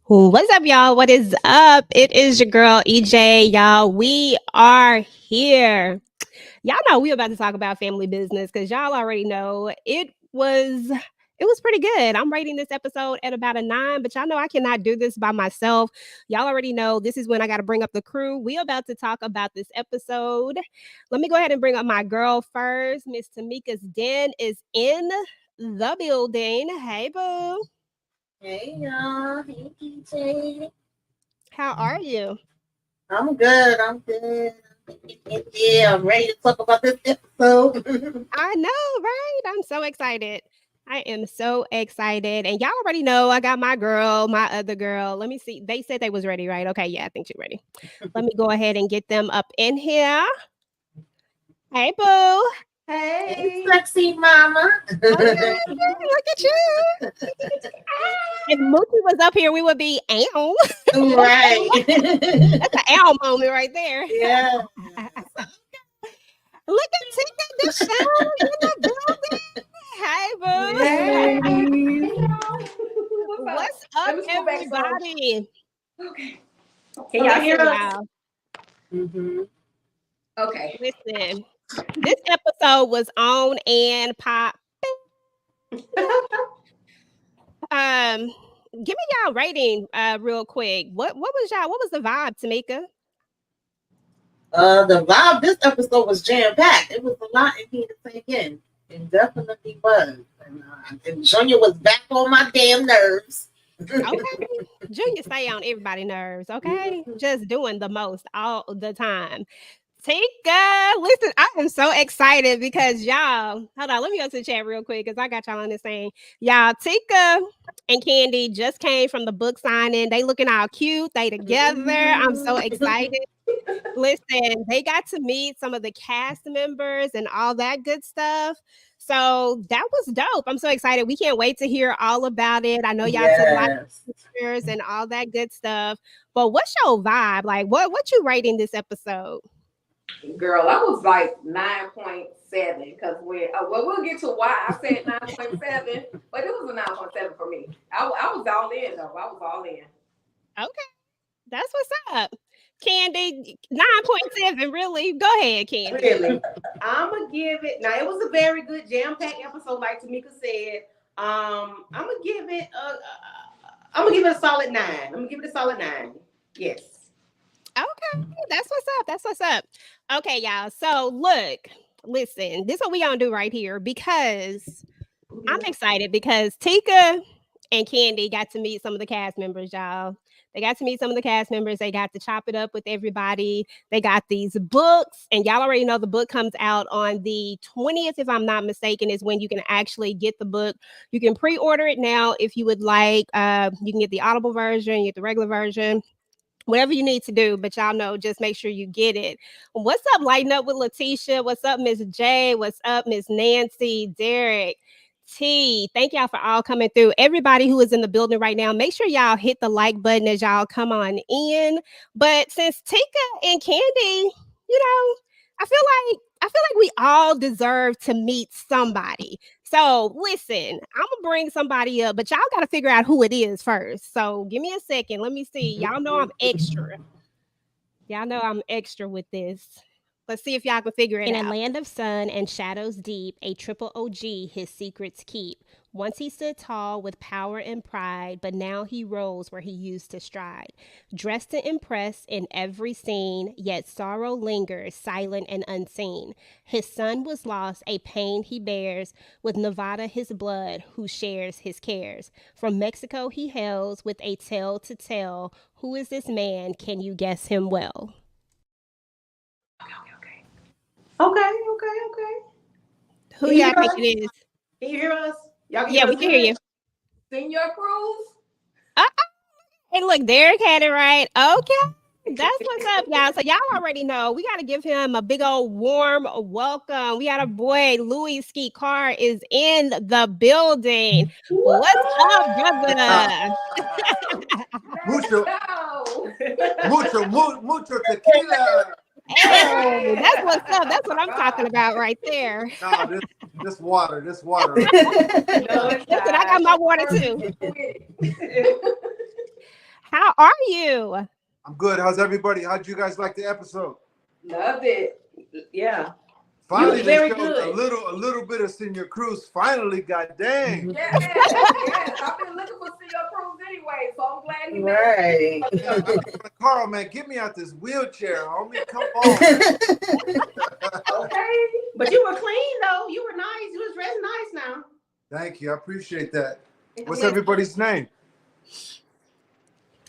What's up, y'all? What is up? It is your girl EJ, y'all. We are here. Y'all know we about to talk about family business because y'all already know it was pretty good. I'm rating this episode at about a 9, but y'all know I cannot do this by myself. Y'all already know this is when I got to bring up the crew. We about to talk about this episode. Let me go ahead and bring up my girl first. Miss Tamika's Den is in the building. Hey, boo. Hey y'all, hey DJ. How are you? I'm good. Yeah, I'm ready to talk about this episode. I know, right? I'm so excited. I am so excited. And y'all already know I got my girl, my other girl. Let me see. They said they was ready, right? Okay, yeah, I think she's ready. Let me go ahead and get them up in here. Hey, boo. Hey, Hey. sexy mama. Okay, look at you. If Mookie was up here, we would be ow. Right. That's an ow moment right there. Yeah. Look at Tika the show in the building. Hey, boo. Hey. Hey. What's up? What's up, Let me scroll back some. everybody? Okay. Can y'all hear Listen, us? y'all. Okay. Listen, this episode was on and pop. Give me y'all rating real quick. What was the vibe, Tamika? The vibe this episode was jam packed. It was a lot in here to take in. It definitely was. And Junior was back on my damn nerves. Okay. Junior stay on everybody's nerves, okay? Just doing the most all the time. Tika, listen, I am so excited because y'all, hold on, let me go to the chat real quick because I got y'all on this thing. Y'all, Tika and Candy just came from the book signing. They looking all cute. They together. I'm so excited. Listen, they got to meet some of the cast members and all that good stuff. So that was dope. I'm so excited. We can't wait to hear all about it. I know y'all took lots Yes. of pictures and all that good stuff. But what's your vibe? Like, what you rating this episode? Girl, I was like 9.7 because we'll get to why I said 9.7, but it was a 9.7 for me. I was all in though. I was all in. Okay, that's what's up. Candy, 9.7. Really? Go ahead, Candy. Really, I'm gonna give it. Now it was a very good jam-packed episode, like Tamika said. I'm gonna give it a solid 9. I'm gonna give it a solid 9. Yes. Okay, that's what's up. That's what's up. Okay, y'all. So look, listen, this is what we gonna do right here because I'm excited because Tika and Candy got to meet some of the cast members, y'all. They got to meet some of the cast members. They got to chop it up with everybody. They got these books, and y'all already know the book comes out on the 20th, if I'm not mistaken, is when you can actually get the book. You can pre-order it now if you would like. You can get the Audible version, you get the regular version, whatever you need to do, but y'all know, just make sure you get it. What's up, Lighten Up with Letitia? What's up, Miss J? What's up, Miss Nancy, Derek, T? Thank y'all for all coming through. Everybody who is in the building right now, make sure y'all hit the like button as y'all come on in. But since Tika and Candy, I feel like we all deserve to meet somebody. So listen, I'm gonna bring somebody up, but y'all gotta figure out who it is first. So give me a second. Let me see. Y'all know I'm extra. Y'all know I'm extra with this. Let's see if y'all can figure it out. In a land of sun and shadows deep, a triple OG his secrets keep. Once he stood tall with power and pride, but now he rose where he used to stride. Dressed to impress in every scene, yet sorrow lingers, silent and unseen. His son was lost, a pain he bears, with Nevada his blood, who shares his cares. From Mexico he hails, with a tale to tell. Who is this man? Can you guess him well? Okay. Who Can you y'all hear think us? it is? Can you hear us? Y'all can Yeah, hear we us can hear good? you. Senior Cruise. Hey, look, Derek had it right. Okay. That's what's up, y'all. So y'all already know we got to give him a big old warm welcome. We got a boy, Louis Ski Carr, is in the building. What's up, brother? Mucho, Go. mucho tequila. Hey, that's what's up. That's what I'm talking about right there. No, this water. No, it's Listen, I got not. my water too. How are you? I'm good. How's everybody? How'd you guys like the episode? Loved it. Yeah. Finally, they very showed good. a little bit of Senior Cruz. Finally, god dang. Yes, yes. I've been looking for Senior Cruz anyway, so I'm glad he made it. Right. Carl, man, get me out this wheelchair, homie. Come on. Okay. But you were clean though. You were nice. You was dressed nice now. Thank you. I appreciate that. What's everybody's name?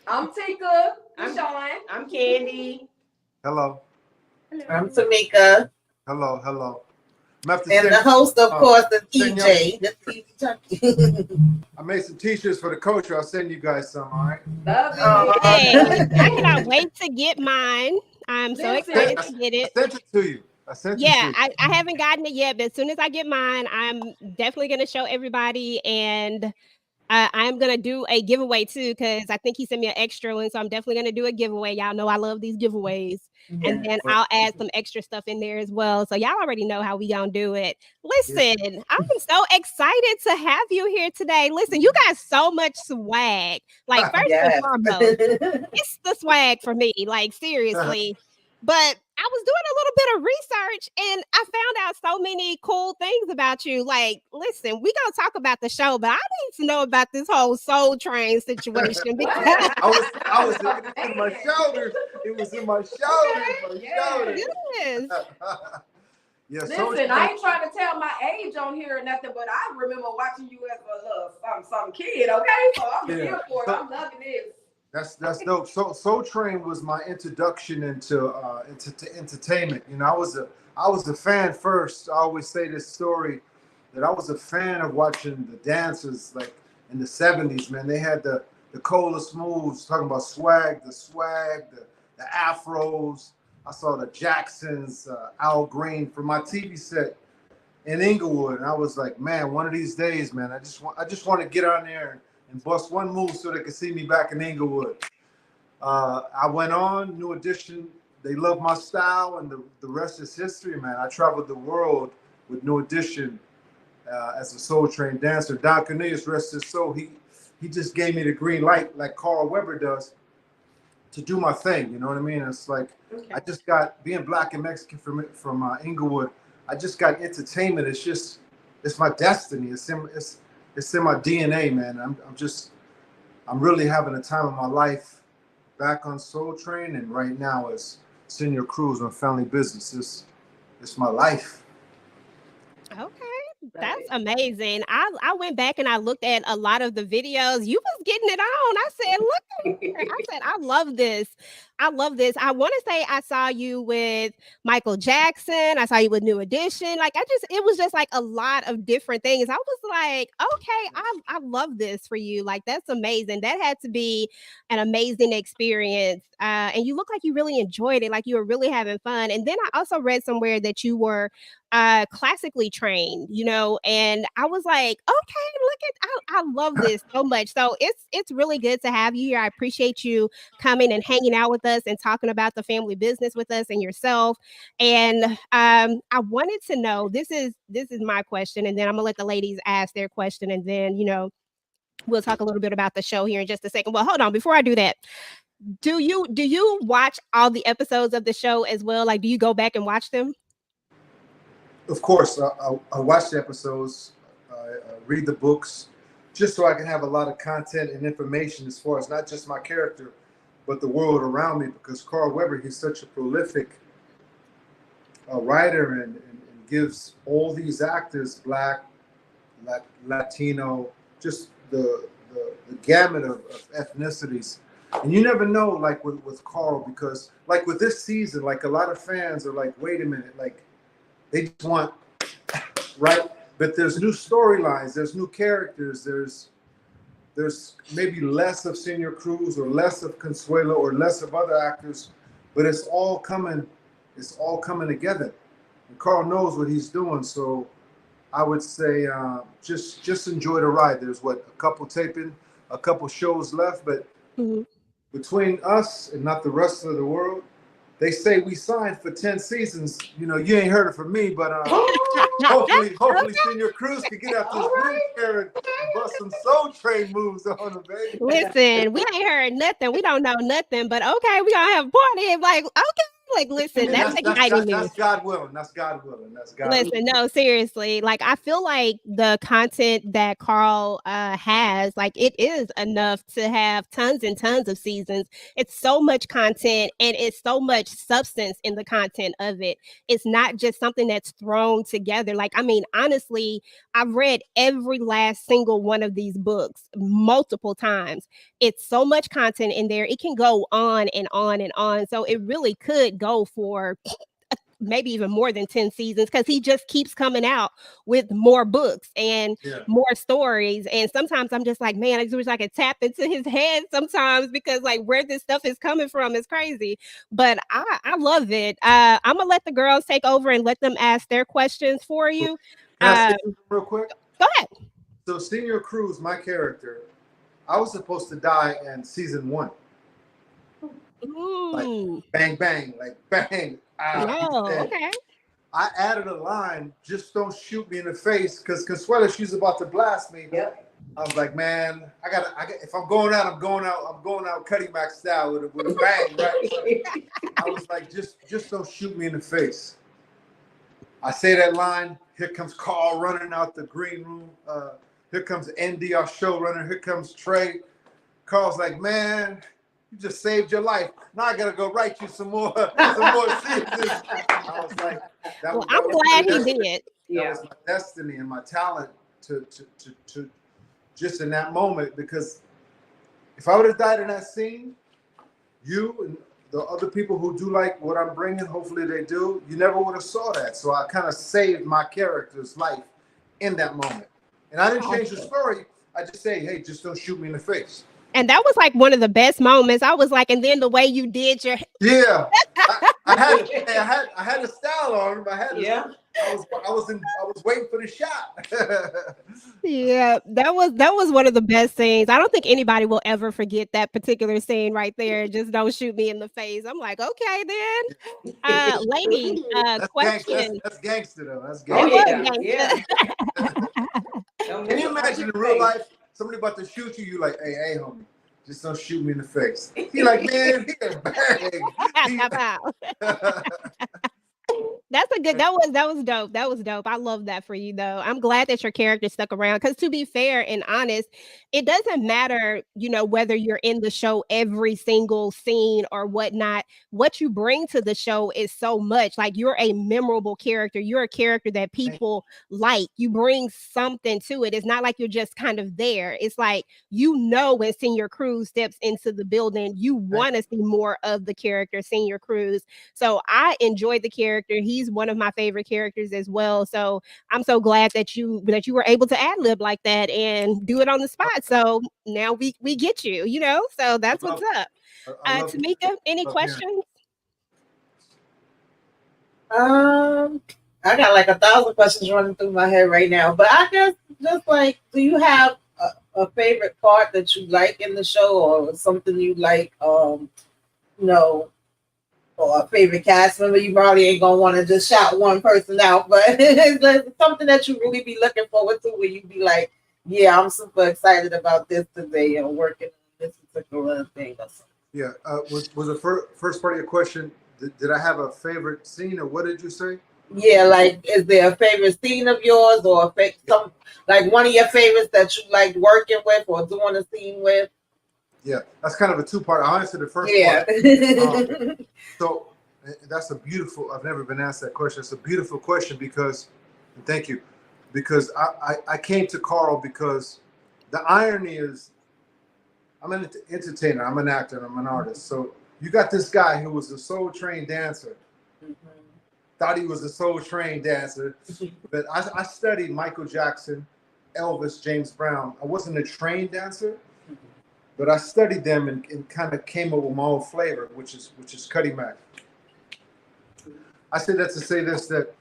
I'm Tika. I'm- Sean. I'm Candy. Hello. I'm Tamika. Hello. Hello. I'm have to And send- the host, of course, is send TJ. That's TJ Chucky. I made some t-shirts for the coach. I'll send you guys some, all right? Love it. Oh, Hey, I cannot wait to get mine. I'm so Listen. excited to get I it. sent it to you. Yeah, I haven't gotten it yet, but as soon as I get mine, I'm definitely going to show everybody. And I'm going to do a giveaway too, because I think he sent me an extra one. So I'm definitely going to do a giveaway. Y'all know I love these giveaways. And then I'll add some extra stuff in there as well. So y'all already know how we gonna do it. Listen, I'm so excited to have you here today. Listen, you got so much swag. Like, first Yes. and foremost, it's the swag for me, like seriously. But I was doing a little bit of research and I found out so many cool things about you. Like, listen, we gonna talk about the show, but I need to know about this whole Soul Train situation because I was it was in my shoulders. It was in my shoulders. Okay, yes. Yeah, so Listen, I ain't trying to tell my age on here or nothing, but I remember watching you as a little some kid, okay? So I'm here for it. I'm loving this. that's dope. So Soul Train was my introduction into entertainment. You know, I was a fan first. I always say this story that I was a fan of watching the dancers like in the 70s, man. They had the coolest moves, talking about the afros. I saw the Jacksons, Al Green from my TV set in Inglewood, and I was like, man, one of these days, man, I just want to get on there and bust one move so they could see me back in Inglewood. I went on New Edition. They loved my style, and the rest is history, man. I traveled the world with New Edition as a Soul Train dancer. Don Cornelius, rest his soul, he just gave me the green light like Carl Weber does to do my thing. You know what I mean? It's like I just got being black and Mexican from Inglewood. I just got entertainment. It's my destiny. It's in my DNA, man. I'm really having a time of my life back on Soul Train, and right now as Senior Cruz on Family Business. It's my life. Okay. That's amazing. I went back and I looked at a lot of the videos. You was getting it on. I said, look here. I said, I love this. I love this. I want to say I saw you with Michael Jackson. I saw you with New Edition. Like it was just like a lot of different things. I was like, okay, I love this for you. Like, that's amazing. That had to be an amazing experience. And you look like you really enjoyed it. Like you were really having fun. And then I also read somewhere that you were classically trained, you know, and I was like, okay, I love this so much. So it's really good to have you here. I appreciate you coming and hanging out with us and talking about the family business with us and yourself. And I wanted to know, this is my question, and then I'm gonna let the ladies ask their question, and then, you know, we'll talk a little bit about the show here in just a second. Well, hold on, before I do that, do you watch all the episodes of the show as well? Like, do you go back and watch them? Of course, I watch the episodes, I read the books, just so I can have a lot of content and information as far as not just my character, but the world around me. Because Carl Weber, he's such a prolific writer and gives all these actors, Black, Latino, just the gamut of ethnicities. And you never know, like with Carl, because like with this season, like a lot of fans are like, wait a minute, like, they just want, right? But there's new storylines, there's new characters, there's maybe less of Senior Cruz or less of Consuelo or less of other actors, but it's all coming together. And Carl knows what he's doing, so I would say just enjoy the ride. There's a couple shows left, but between us and not the rest of the world, they say we signed for 10 seasons. You know, you ain't heard it from me, but hopefully Senior Cruz could get out this wheelchair and bust some Soul Train moves on him, baby. Listen, we ain't heard nothing. We don't know nothing, but okay, we gonna have a party. Like, okay, like listen, And that's exciting news. that's God willing. That's God willing. That's God willing. Listen, no, seriously. Like, I feel like the content that Carl has, like, it is enough to have tons and tons of seasons. It's so much content and it's so much substance in the content of it. It's not just something that's thrown together. Like, I mean, honestly, I've read every last single one of these books multiple times. It's so much content in there. It can go on and on and on. So it really could go for maybe even more than 10 seasons because he just keeps coming out with more books and more stories. And sometimes I'm just like, man, I just wish I could tap into his head sometimes because like where this stuff is coming from is crazy. But I love it. I'm gonna let the girls take over and let them ask their questions for you. Can I say something real quick? Go ahead. So Senior Cruz, my character, I was supposed to die in season 1. Like bang, bang, like bang. Okay. I added a line, just don't shoot me in the face, because Consuela, she's about to blast me. Yep. I was like, man, I got if I'm going out Cuddy Mac style with a bang, right? I was like, just don't shoot me in the face. I say that line, here comes Carl running out the green room. Here comes Andy, our showrunner. Here comes Trey. Carl's like, man, you just saved your life. Now I gotta go write you some more seasons. I was like, I'm glad he did. That was my destiny and my talent to just in that moment, because if I would have died in that scene, you and the other people who do like what I'm bringing, hopefully they do, you never would have saw that. So I kind of saved my character's life in that moment. And I didn't change the story. I just say, hey, just don't shoot me in the face. And that was like one of the best moments. I was like, and then the way you did your I had a style on him. I was waiting for the shot. Yeah, that was one of the best scenes. I don't think anybody will ever forget that particular scene right there. Just don't shoot me in the face. I'm like, okay then. Lady, question. That's gangster though. That's That gangster. was gangster. Can you imagine in real life, somebody about to shoot you, you like, hey, homie, just don't shoot me in the face. He like, man, he can bang. That's a good. That was dope. That was dope. I love that for you, though. I'm glad that your character stuck around. Because to be fair and honest, it doesn't matter, whether you're in the show every single scene or whatnot. What you bring to the show is so much. Like you're a memorable character. You're a character that people like. You bring something to it. It's not like you're just kind of there. It's like when Senior Cruz steps into the building, you want to see more of the character, Senior Cruz. So I enjoyed the character. He's one of my favorite characters as well. So I'm so glad that you were able to ad lib like that and do it on the spot. So now we get you, so that's what's up. Tamika, any questions? I got like 1,000 questions running through my head right now, but I guess just like, do you have a favorite part that you like in the show, or something you like, or a favorite cast member? You probably ain't gonna want to just shout one person out, but it's like something that you really be looking forward to, where you be like, yeah, I'm super excited about this today and working on this particular thing. Yeah. Was the first part of your question, did I have a favorite scene, or what did you say? Yeah, like, is there a favorite scene of yours, or some like one of your favorites that you like working with or doing a scene with? Yeah, that's kind of a two-part. I'll answer the first part. So that's a beautiful, I've never been asked that question. It's a beautiful question because, thank you, because I came to Carl because the irony is, I'm an entertainer, I'm an actor, and I'm an artist. So you got this guy who was a soul trained dancer, thought he was a soul trained dancer, but I studied Michael Jackson, Elvis, James Brown. I wasn't a trained dancer, but I studied them and kind of came up with my own flavor, which is Cuddy Mac. I say that to say this, that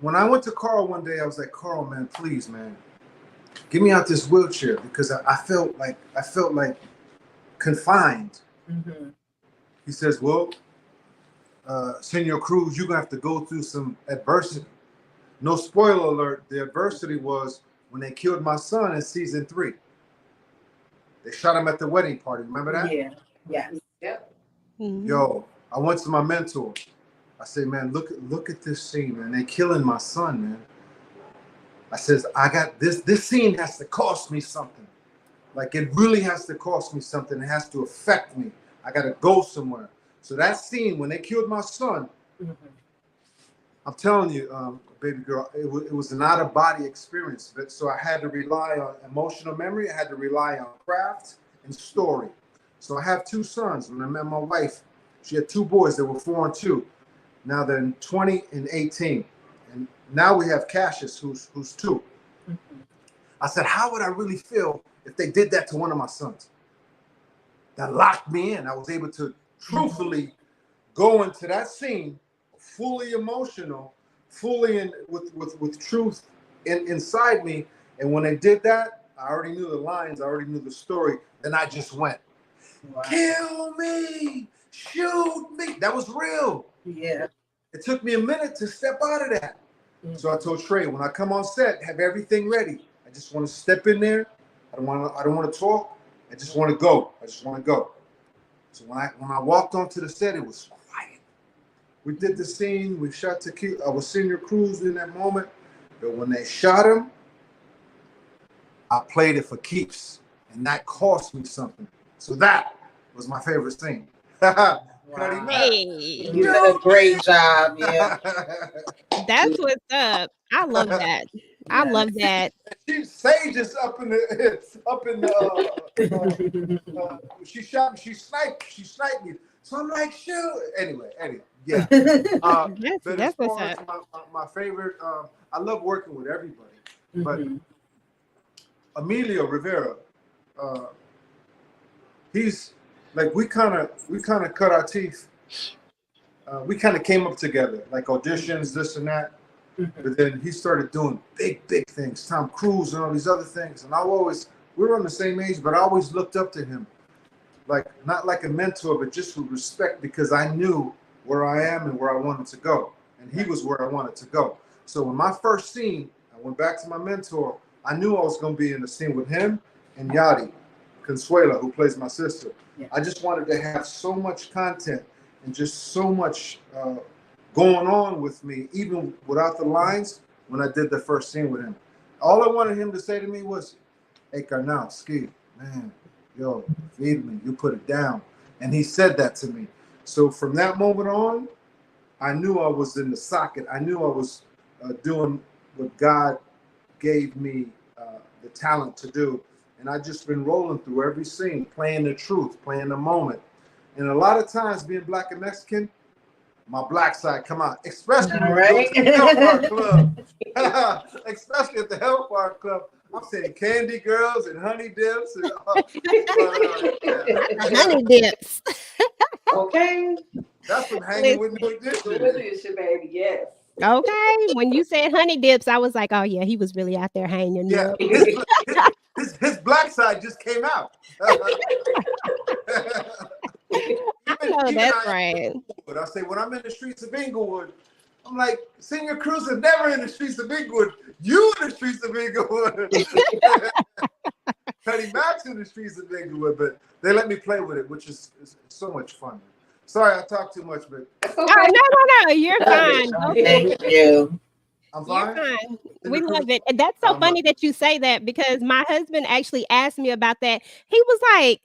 when I went to Carl one day, I was like, Carl, man, please, man, get me out this wheelchair, because I felt like confined. he says, well, Senor Cruz, you're going to have to go through some adversity. No spoiler alert, the adversity was when they killed my son in season 3. They shot him at the wedding party. Remember that? Yeah. Yes. Yep. Mhm. Yo, I went to my mentor. I said, man, look at this scene, man. They killing my son, man. I says, I got this scene has to cost me something. Like, it really has to cost me something. It has to affect me. I got to go somewhere. So that scene, when they killed my son, I'm telling you, baby girl, it was an out-of-body experience. But so I had to rely on emotional memory. I had to rely on craft and story. So I have 2 sons. When I met my wife, she had 2 boys that were 4 and 2. Now they're 20 and 18. And now we have Cassius, who's 2. I said, how would I really feel if they did that to one of my sons? That locked me in. I was able to truthfully go into that scene, fully emotional, fully in with truth inside me. And when they did that, I already knew the lines, I already knew the story. Then I just went, Wow. kill me, shoot me. That was real. Yeah. It took me a minute to step out of that. So I told Trey, when I come on set, have everything ready. I just want to step in there. I don't want to talk. I just want to go. I just want to go. So when I walked onto the set, it was quiet. We did the scene. We shot Tequila. I was Senor Cruz in that moment. But when they shot him, I played it for keeps. And that cost me something. So that was my favorite scene. Cuddy Mac. Hey, You did a great job. Yeah. that's what's up. I love that. I love that. Sage is up in the she sniped me. So I'm like, shoot. Anyway, yeah. But That's as what's far as up. my favorite, I love working with everybody, but Emilio Rivera, he's like we kind of cut our teeth. We kind of came up together, like auditions, this and that. But then he started doing big things, Tom Cruise and all these other things. And we were on the same age, but I always looked up to him. Like, not like a mentor, but just with respect, because I knew where I am and where I wanted to go. And he was where I wanted to go. So in my first scene, I went back to my mentor. I knew I was going to be in a scene with him and Yadi Consuela, who plays my sister. Yeah. I just wanted to have so much content and just so much going on with me, even without the lines, when I did the first scene with him. All I wanted him to say to me was, hey, Carnal, Ski, man, yo, feed me, you put it down. And he said that to me. So from that moment on, I knew I was in the socket. I knew I was doing what God gave me the talent to do. And I just been rolling through every scene, playing the truth, playing the moment. And a lot of times being Black and Mexican, my black side come out, especially when we go to the Hellfire Club. Especially at the Hellfire Club. I'm saying candy girls and honey dips. And, Honey dips. Okay. That's from hanging with New Good Edition. issue, baby. Yes. Okay. When you said honey dips, I was like, oh yeah, he was really out there hanging. Yeah, his black side just came out. Oh, that's right. But I say when I'm in the streets of Inglewood, I'm like, Senor Cruz is never in the streets of Inglewood. You in the streets of Inglewood. Cuddy Mac's in the streets of Inglewood, but they let me play with it, which is so much fun. Sorry, I talk too much, but Oh, no. You're fine. Okay. Thank you. I'm You're fine. fine. We love it. And that's so funny that you say that, because my husband actually asked me about that. He was like,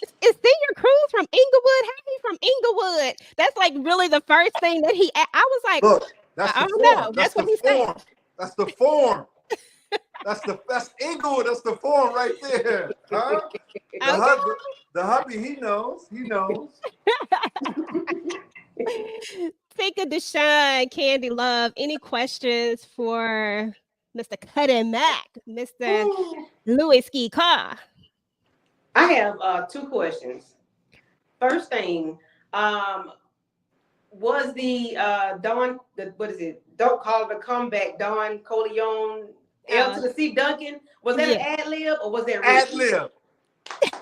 is Senor Cruz from Inglewood? How he from Inglewood? That's like really the first thing that he I was like, Look, that's I the don't form. know. That's what the he said. form. That's the form. That's Inglewood. That's the form right there. Huh? The hubby, he knows. He knows. Tika, Deshaun, Candy Love, any questions for Mr. Cuddy Mac, Mr. Louis Ski Carr? I have 2 questions. First thing, was the what is it? Don't call it a comeback. Don Coleon, L to the C Duncan. Was that an ad lib or was that Ad lib.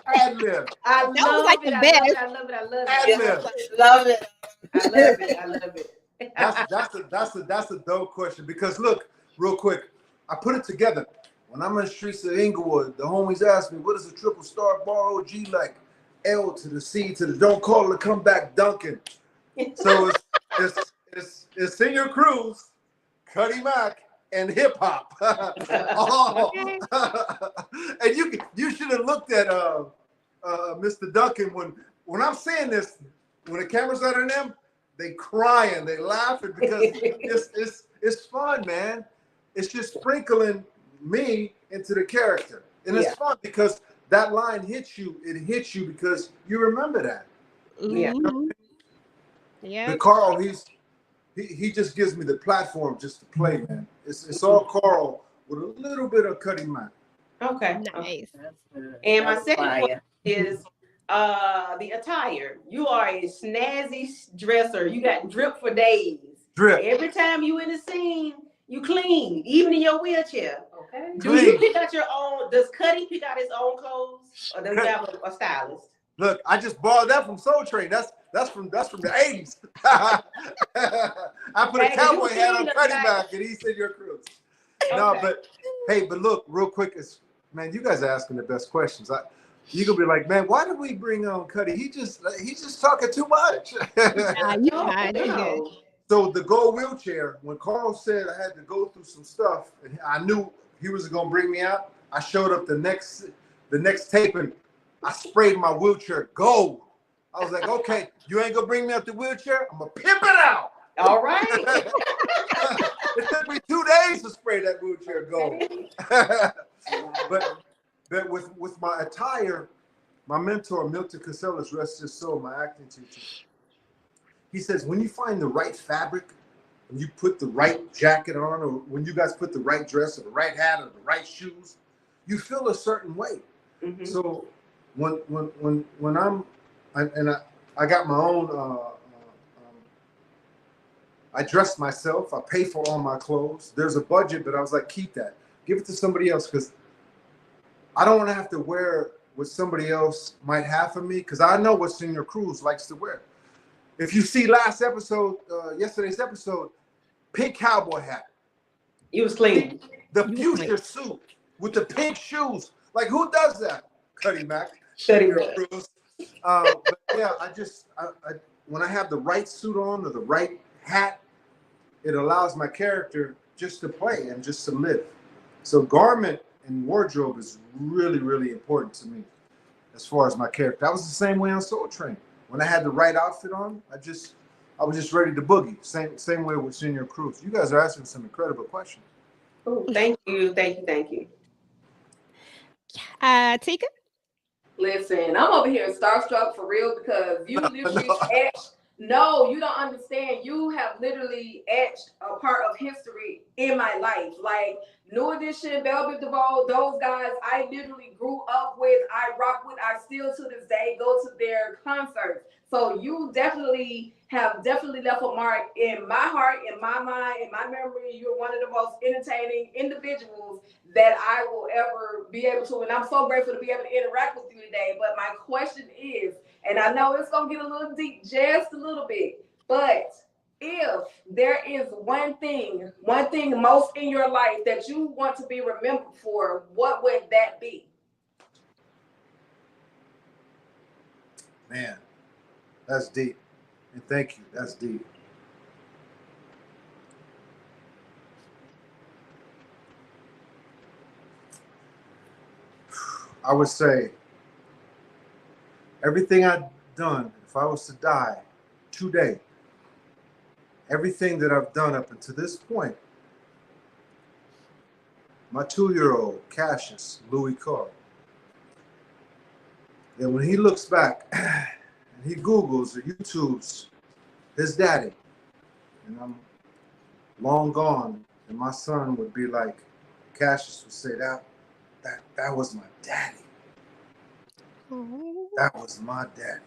Ad lib. I was love like it. the I best. love it. I love it. I love Ad it. lib. Love it. I love it. I love it. That's a dope question because look, real quick, I put it together. When I'm in the streets of Inglewood, the homies ask me, "What is a triple star bar OG like?" L to the C to the don't call it a comeback Duncan. So it's Senior Cruz, Cuddy Mack, and hip hop. Oh. And you should have looked at Mr. Duncan when I'm saying this. When the camera's on them, they crying, they laughing because it's fun, man. It's just sprinkling me into the character, and it's fun because that line hits you. It hits you because you remember that. Yeah. Yeah. The Carl, he just gives me the platform just to play, man. It's all Carl with a little bit of Cuddy Mack. Okay. Nice. And my That's second fire. question is the attire. You are a snazzy dresser. You got drip for days. Drip. Every time you in the scene, you clean, even in your wheelchair. Okay. Do you pick out your own? Does Cuddy pick out his own clothes, or does he have a stylist? Look, I just borrowed that from Soul Train. That's from the 80s. I put a Hey, cowboy you hat on seen the Cuddy fact- Mack, and he said you're Cruz. No, Okay. but look, real quick, man, you guys are asking the best questions. You gonna be like, man, why did we bring on Cuddy? He's just talking too much. Nah, you No, fine. You good. no. So the gold wheelchair, when Carl said I had to go through some stuff, and I knew he was gonna bring me out, I showed up the next tape and I sprayed my wheelchair gold. I was like, okay, you ain't gonna bring me out the wheelchair, I'm gonna pimp it out. All right. It took me 2 days to spray that wheelchair gold. but with my attire, my mentor, Milton Casellas, rest his soul, my acting teacher, he says, when you find the right fabric, when you put the right jacket on, or when you guys put the right dress or the right hat or the right shoes, you feel a certain way. Mhm. So when I got my own, I dress myself, I pay for all my clothes. There's a budget, but I was like, keep that. Give it to somebody else because I don't want to have to wear what somebody else might have for me because I know what Senior Cruz likes to wear. If you see yesterday's episode, pink cowboy hat. You was clean. The fuchsia suit with the pink shoes. Like, who does that? Cuddy Mack. Cuddy Senior Mack. Cruz. But yeah, I when I have the right suit on or the right hat, it allows my character just to play and just to live. So garment and wardrobe is really, really important to me as far as my character. I was the same way on Soul Train. When I had the right outfit on, I was just ready to boogie. Same way with Senior Cruz. You guys are asking some incredible questions. Ooh, thank you. Tika? Listen, I'm over here starstruck for real because you literally etched. No, you don't understand. You have literally etched a part of history in my life. Like New Edition, Velvet DeVoe, those guys I literally grew up with. I rock with. I still to this day go to their concerts. So you definitely have left a mark in my heart, in my mind, in my memory. You're one of the most entertaining individuals that I will ever be able to. And I'm so grateful to be able to interact with you today. But my question is, and I know it's going to get a little deep, just a little bit, but if there is one thing most in your life that you want to be remembered for, what would that be? Man, that's deep. And thank you. That's deep. I would say everything I've done, if I was to die today, everything that I've done up until this point, my 2-year-old, Cassius Louis Carr, and when he looks back and he Googles or YouTubes his daddy, and I'm long gone, and my son would be like, Cassius would say, that was my daddy. Oh, That was my daddy.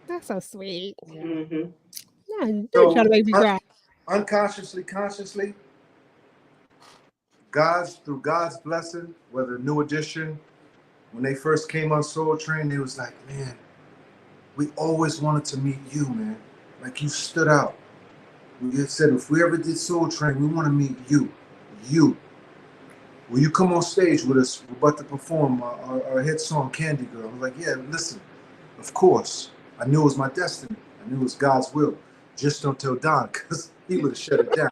that's so sweet. Mm-hmm. No, So, don't try to make me cry. Unconsciously, consciously, through God's blessing, whether New Edition, when they first came on Soul Train, they was like, man, we always wanted to meet you, man. Like you stood out. We had said if we ever did Soul Train, we want to meet you. You. Will you come on stage with us? We're about to perform our hit song, Candy Girl. I was like, yeah, listen, of course. I knew it was my destiny. I knew it was God's will. Just don't tell Don, because he would have shut it down.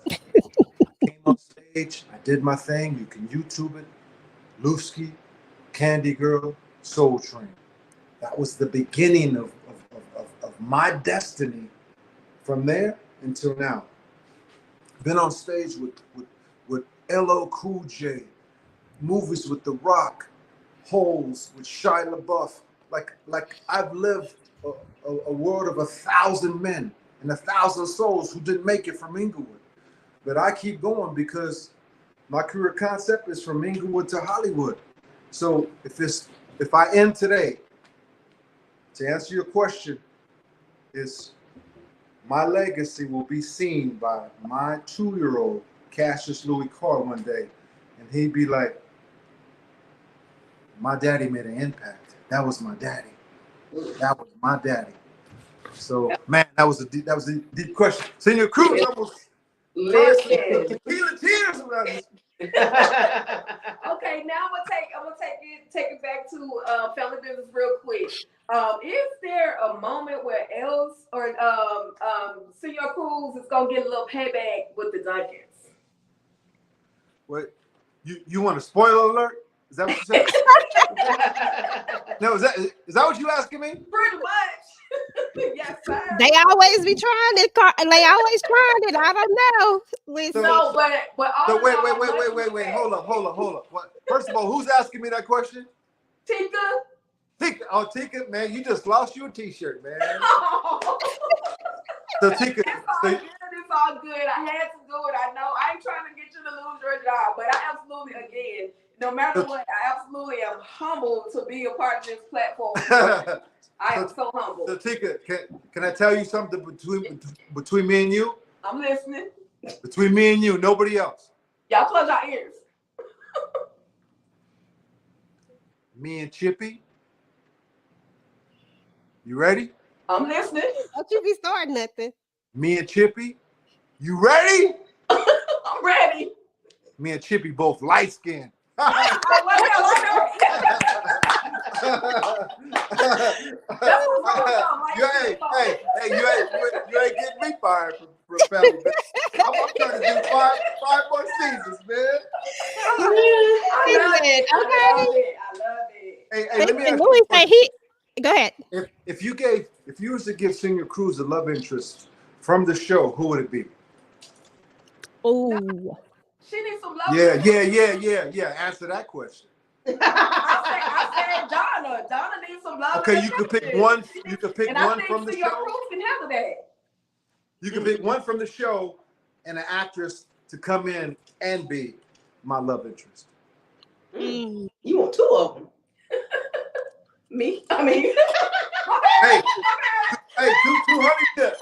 Right? I came on stage. I did my thing. You can YouTube it. Lufsky, Candy Girl, Soul Train. That was the beginning of my destiny from there until now. Been on stage with LL Cool J, movies with The Rock, Holes with Shia LaBeouf. Like I've lived a world of 1,000 men and 1,000 souls who didn't make it from Inglewood. But I keep going because my career concept is from Inglewood to Hollywood. So if I end today, to answer your question, is my legacy will be seen by my 2-year-old Cassius Louis Carr one day, and he'd be like, my daddy made an impact. That was my daddy. That was my daddy. So man, that was a deep question. Senior Cruz almost Listen. tequila tears around this. Okay, now I'm gonna take it back to family business real quick. Is there a moment where Els or Senor Cruz is gonna get a little payback with the Duncans? What? You want a spoiler alert? Is that what you said? No, is that what you asking me? Pretty much. Yes, sir. They always be trying it. They always trying it. I don't know. Listen. No, but all So in wait. all, Hold up. What? First of all, who's asking me that question? Tika. Tika. Oh, Tika, man, you just lost your T-shirt, man. So Tika, It's all good. I had to do it. I know. I ain't trying to get you to lose your job, but I absolutely, again, no matter what, I absolutely am humbled to be a part of this platform. I am so humbled. So Tika, can I tell you something between me and you? I'm listening. Between me and you, nobody else. Y'all close your ears. Me and Chippy. You ready? I'm listening. Don't you be starting nothing. Me and Chippy. You ready? I'm ready. Me and Chippy both light skinned. That's Hey, you ain't getting me fired for family business. I'm trying to do five more seasons, man. I love it. Hey, let me ask Louis you a say question. go ahead. If you was to give Senor Cruz a love interest from the show, who would it be? Oh, She needs some love. Yeah. Answer that question. I said Donna. Donna needs some love. Okay, you could pick one. You could pick one from the Senor show. Cruz can handle that. You can pick one from the show and an actress to come in and be my love interest. mm. You want 2 of them? Me? I mean, Hey, two honey dip.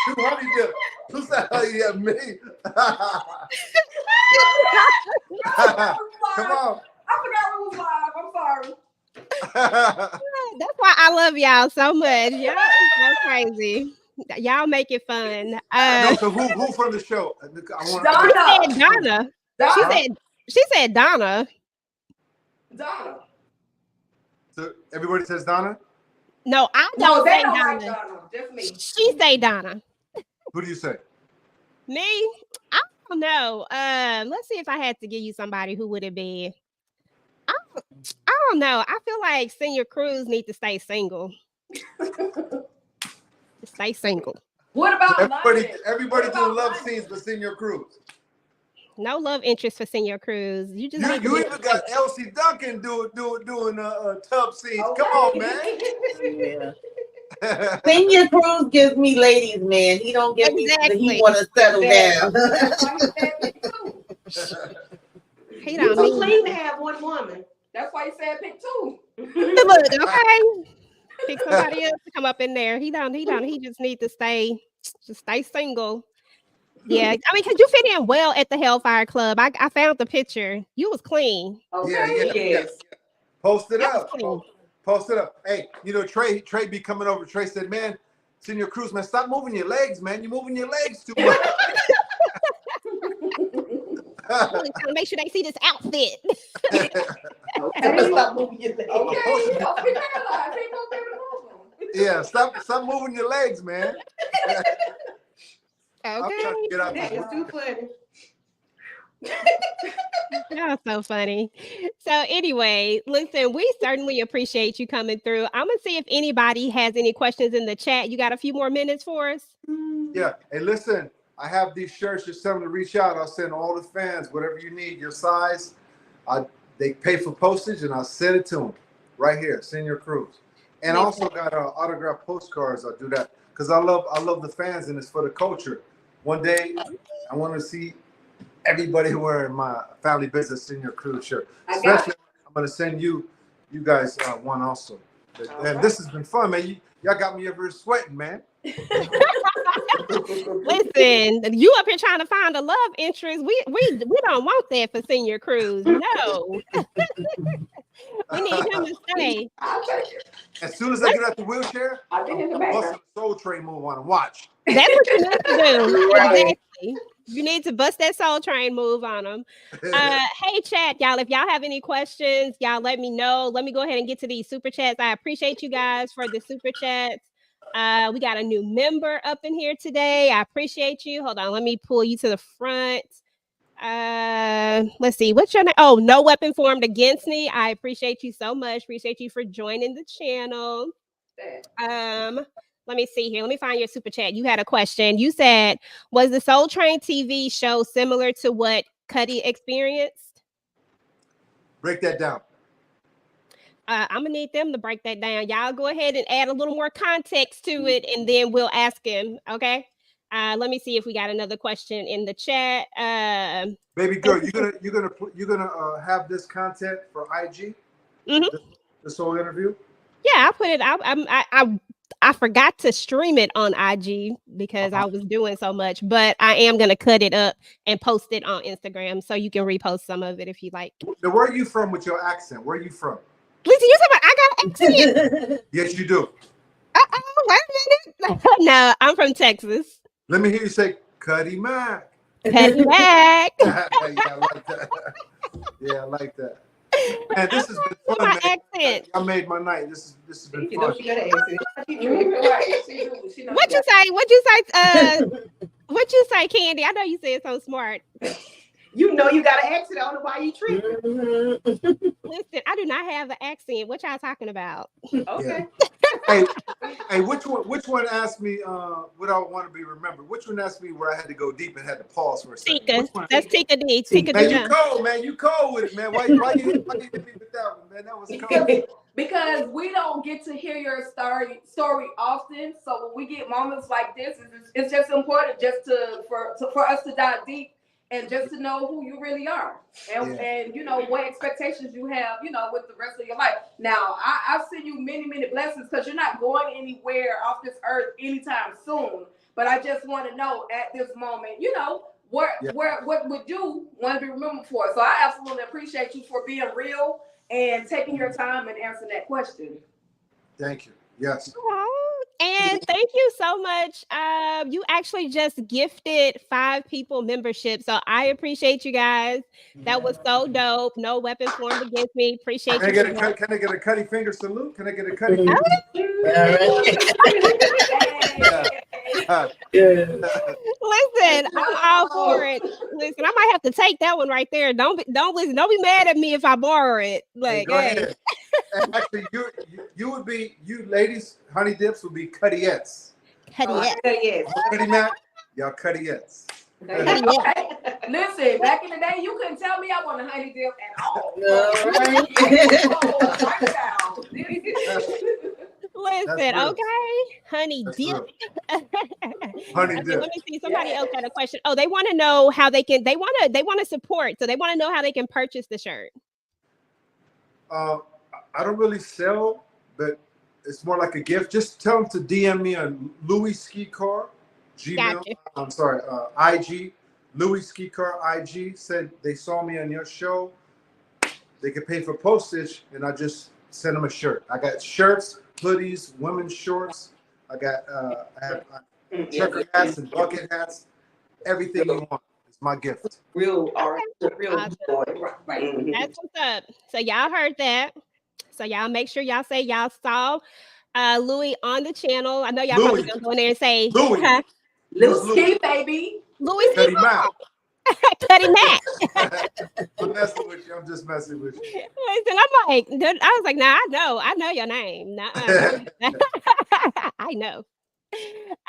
2 honey dip. Who's that? Yeah, me. Come on. I forgot it was live. I'm sorry. That's why I love y'all so much. Y'all is so crazy. Y'all make it fun. No, so who from the show? She said Donna. She said Donna. Donna. So everybody says Donna? No, I No, don't they say don't Donna. like Donna. Just me. She say Donna. Who do you say? Me? I don't know. Let's see if I had to give you somebody who would it be. I don't know. I feel like Senor Cruz need to stay single. Stay single. What about Everybody do love scenes for Senor Cruz. No love interest for Senor Cruz. You just need to You be- even got Elsie Duncan doing tub scenes. Okay. Come on, man. Yeah. Senor Cruz gives me ladies, man. He don't give me. Exactly. He want to settle down. He You don't too need clean to have one woman. That's why he said pick 2. look, okay. Pick somebody else to come up in there. He just need to stay single. Yeah, I mean, cause you fit in well at the Hellfire Club. I found the picture. You was clean. Okay. Yeah. Yes. Post it That was up. cool. Post it up. Hey, you know, Trey be coming over. Trey said, man, Senior Cruz, man, stop moving your legs, man. You're moving your legs too much. I'm really trying to make sure they see this outfit. Okay. Stop moving your legs. Okay. Don't be paralyzed. Ain't no way to move them. Yeah, stop moving your legs, man. I'm trying Okay. to get out That this. is too funny. That was so funny. So anyway, listen, we certainly appreciate you coming through. I'm gonna see if anybody has any questions in the chat. You got a few more minutes for us? Yeah. Hey, listen, I have these shirts. Just tell them to reach out. I'll send all the fans whatever you need, your size. They pay for postage, and I'll send it to them right here, Senior Cruz. And I also got autographed postcards. I'll do that because I love the fans, and it's for the culture. One day, I want to see everybody wearing my Family Business Senior Cruz shirt. Especially, I'm going to send you guys one also. And this has been fun, man. Y'all got me ever sweating, man. Listen, you up here trying to find a love interest. We don't want that for Senior Cruz. No. We need him to stay. I'll take it. As soon as I get out the wheelchair, I'll be in the I'm back. busting a Soul Train move on him. Watch. That's what you need to do. Right. Exactly. You need to bust that Soul Train move on them. Hey, chat, y'all. If y'all have any questions, y'all let me know. Let me go ahead and get to these super chats. I appreciate you guys for the super chats. We got a new member up in here today. I appreciate you. Hold on, let me pull you to the front. Let's see. What's your name? Oh, No Weapon Formed Against Me. I appreciate you so much. Appreciate you for joining the channel. Let me see here. Let me find your super chat. You had a question. You said, was the Soul Train TV show similar to what Cuddy experienced? Break that down. I'm gonna need them to break that down. Y'all go ahead and add a little more context to it, and then we'll ask him. Okay. Let me see if we got another question in the chat. Baby girl, you're gonna have this content for IG. Mhm. This whole interview. Yeah, I put it. I forgot to stream it on IG because I was doing so much, but I am gonna cut it up and post it on Instagram so you can repost some of it if you like. Now, where are you from with your accent? Where are you from? Listen, you talking about I got an accent? Yes, you do. Wait a minute. No, I'm from Texas. Let me hear you say Cuddy Mac. Cuddy Mac. Yeah, I like that. Yeah, I like that. Man, this has been fun, My man. accent. I made my night. This has been You know fun. she got an accent. What you say? What you say? What you say, Candy? I know you said so smart. You know you got an accent. I don't know why you tripping. Listen, I do not have an accent. What y'all talking about? Okay. Hey, which one asked me what I want to be remembered? Which one asked me where I had to go deep and had to pause for a second? Tika. Which one? That's Tika D. Tika Man, D. you cold, man. You cold with it, man. Why you hit me with that one, man? That was cold. Because we don't get to hear your story often. So when we get moments like this, it's just important just for us to dive deep and just to know who you really are and you know what expectations you have, you know, with the rest of your life. Now, I've sent you many, many blessings because you're not going anywhere off this earth anytime soon. But I just want to know at this moment, you know, what would you want to be remembered for? So I absolutely appreciate you for being real and taking your time and answering that question. Thank you. Yes. And thank you so much. You actually just gifted 5 people membership. So I appreciate you guys. That was so dope. No Weapon Formed Against Me. Appreciate you. Can I get a Cuddy finger salute? Can I get a Cuddy finger? Listen, I'm all for it. Listen, I might have to take that one right there. Don't be mad at me if I borrow it. Like, Go ahead. Actually, you would be, you ladies, Honey Dips would be Cuddiettes. Cuddiettes. Cuddy Mac, y'all Cuddiettes. Listen, back in the day, you couldn't tell me I want a honey dip at all. Listen, okay, honey dip. Honey Okay, dip. let me see. Somebody else had a question. Oh, they want to know how they can. They want to support. So they want to know how they can purchase the shirt. I don't really sell, but it's more like a gift. Just tell them to DM me on Louis Ski Car, Gmail. Gotcha. I'm sorry, IG. Louis Ski Car IG said they saw me on your show. They can pay for postage, and I just send them a shirt. I got shirts, hoodies, women's shorts. I have trucker hats and bucket hats. Everything you want. It's my gift. Real art, real Awesome. joy. Right. Mhm. That's what's up. So y'all heard that. So y'all make sure y'all say y'all saw Louis on the channel. I know y'all probably Louis. gonna go in there and say Louis. huh? Little Louis. ski, baby. Louis Cut him out. Cuddy Mac. I'm messing with you. I'm just messing with you. Listen, I'm like, I was like, nah, I know your name. Nah, I know.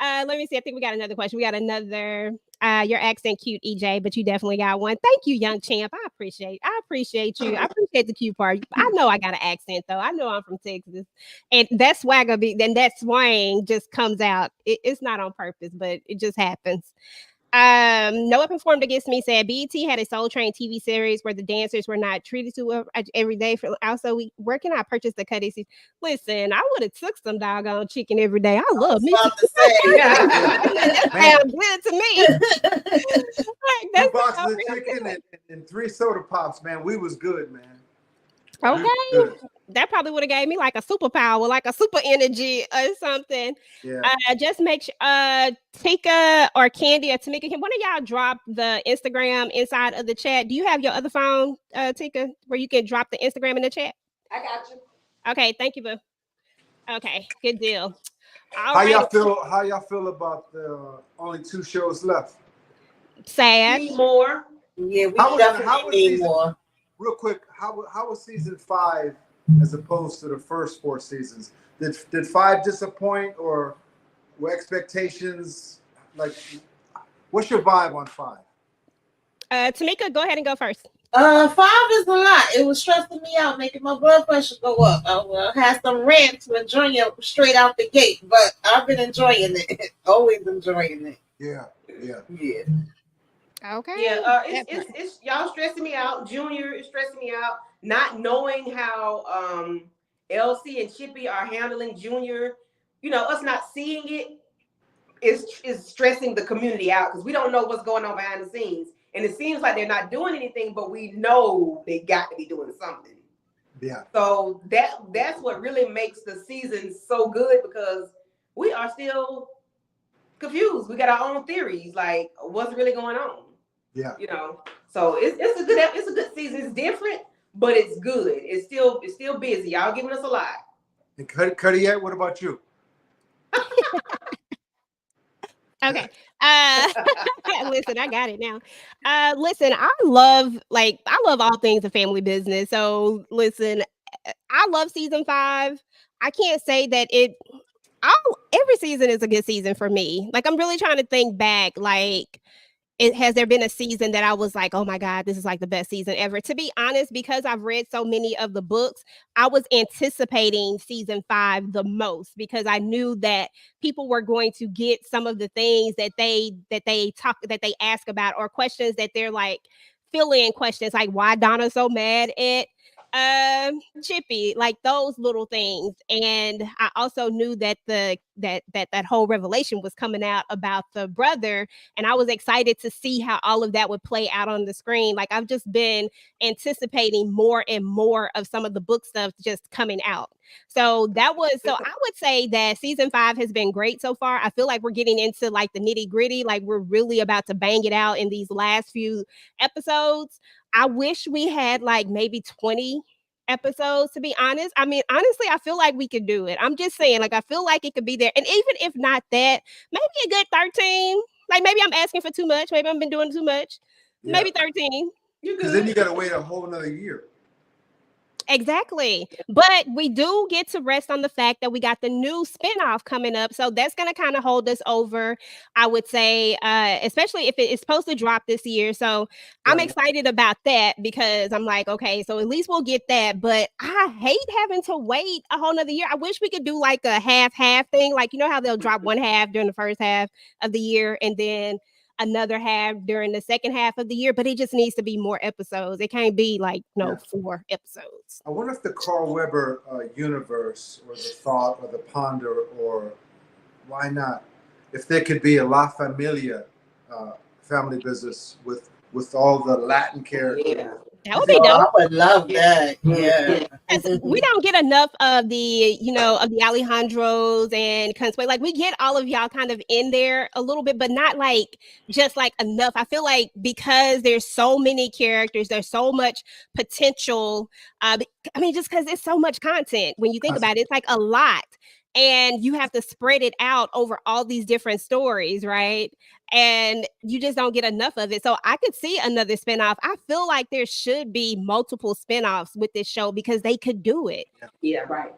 Let me see. I think we got another question. We got another. Your accent cute, EJ, but you definitely got one. Thank you, young champ. I appreciate you. I appreciate the cute part. I know I got an accent though. I know I'm from Texas, and that swagger then that swang just comes out. It's not on purpose, but it just happens. No Weapon Formed Against Me said BET had a Soul Train TV series where the dancers were not treated to every day. For also, where can I purchase the cutties? Listen, I would have took some doggone chicken every day. I love me. About to say, That sounds good to me. Like, 2 boxes of chicken and 3 soda pops, man. We was good, man. Okay. Good. That probably would have gave me like a superpower, like a super energy or something. Yeah. Just make sure Tika or Candy or Tamika, can one of y'all drop the Instagram inside of the chat? Do you have your other phone, Tika, where you can drop the Instagram in the chat? I got you. Okay, thank you, boo. Okay, good deal. All How right. y'all feel about the only 2 shows left? Sad. Need more. yeah, we How was definitely need season- more. Real quick, how was season 5 as opposed to the first 4 seasons? Did 5 disappoint, or were expectations like? What's your vibe on 5? Tamika, go ahead and go first. 5 is a lot. It was stressing me out, making my blood pressure go up. I had some rants with Junior straight out the gate, but I've been enjoying it. Always enjoying it. Yeah. Okay. Yeah, it's y'all stressing me out. Junior is stressing me out. Not knowing how Elsie and Chippy are handling Junior, us not seeing it is stressing the community out because we don't know what's going on behind the scenes. And it seems like they're not doing anything, but we know they got to be doing something. Yeah. So that's what really makes the season so good, because we are still confused. We got our own theories, like what's really going on. Yeah. So it's a good season. It's different, but it's good. It's still busy. Y'all giving us a lot. And Cuddy, what about you? Okay. Listen, I got it now. Listen, I love all things of family business. So listen, I love season 5. I can't say that every season is a good season for me. Like, I'm really trying to think back, like, has there been a season that I was like, oh my God, this is like the best season ever? To be honest, because I've read so many of the books, I was anticipating season 5 the most, because I knew that people were going to get some of the things that they ask about, or questions that they're like fill-in questions, like why Donna's so mad at Chippy, like those little things. And I also knew that that whole revelation was coming out about the brother, and I was excited to see how all of that would play out on the screen. Like, I've just been anticipating more and more of some of the book stuff just coming out. So I would say that season 5 has been great so far. I feel like we're getting into like the nitty gritty, like we're really about to bang it out in these last few episodes. I wish we had like maybe 20 episodes, to be honest. I mean, honestly, I feel like we could do it. I'm just saying, like, I feel like it could be there. And even if not that, maybe a good 13. Like, maybe I'm asking for too much. Maybe I've been doing too much. Yeah. Maybe 13. Because then you got to wait a whole another year. Exactly. But we do get to rest on the fact that we got the new spinoff coming up. So that's going to kind of hold us over, I would say, especially if it's supposed to drop this year. So I'm excited about that, because I'm like, okay, so at least we'll get that. But I hate having to wait a whole nother year. I wish we could do like a half thing. Like, you know how they'll drop one half during the first half of the year and then another half during the second half of the year, but it just needs to be more episodes. It can't be like 4 episodes. I wonder if the Carl Weber universe, or the thought, or the ponder, or why not, if there could be a La Familia family business with all the Latin characters, That would be Oh, I dope. would love that. Yeah. 'Cause we don't get enough of the, of the Alejandros and Consuelo. Like we get all of y'all kind of in there a little bit, but not like just like enough. I feel like because there's so many characters, there's so much potential. I mean, just because it's so much content when you think about it, it's like a lot. And you have to spread it out over all these different stories, right? And you just don't get enough of it. So I could see another spinoff. I feel like there should be multiple spinoffs with this show because they could do it. Yeah, right.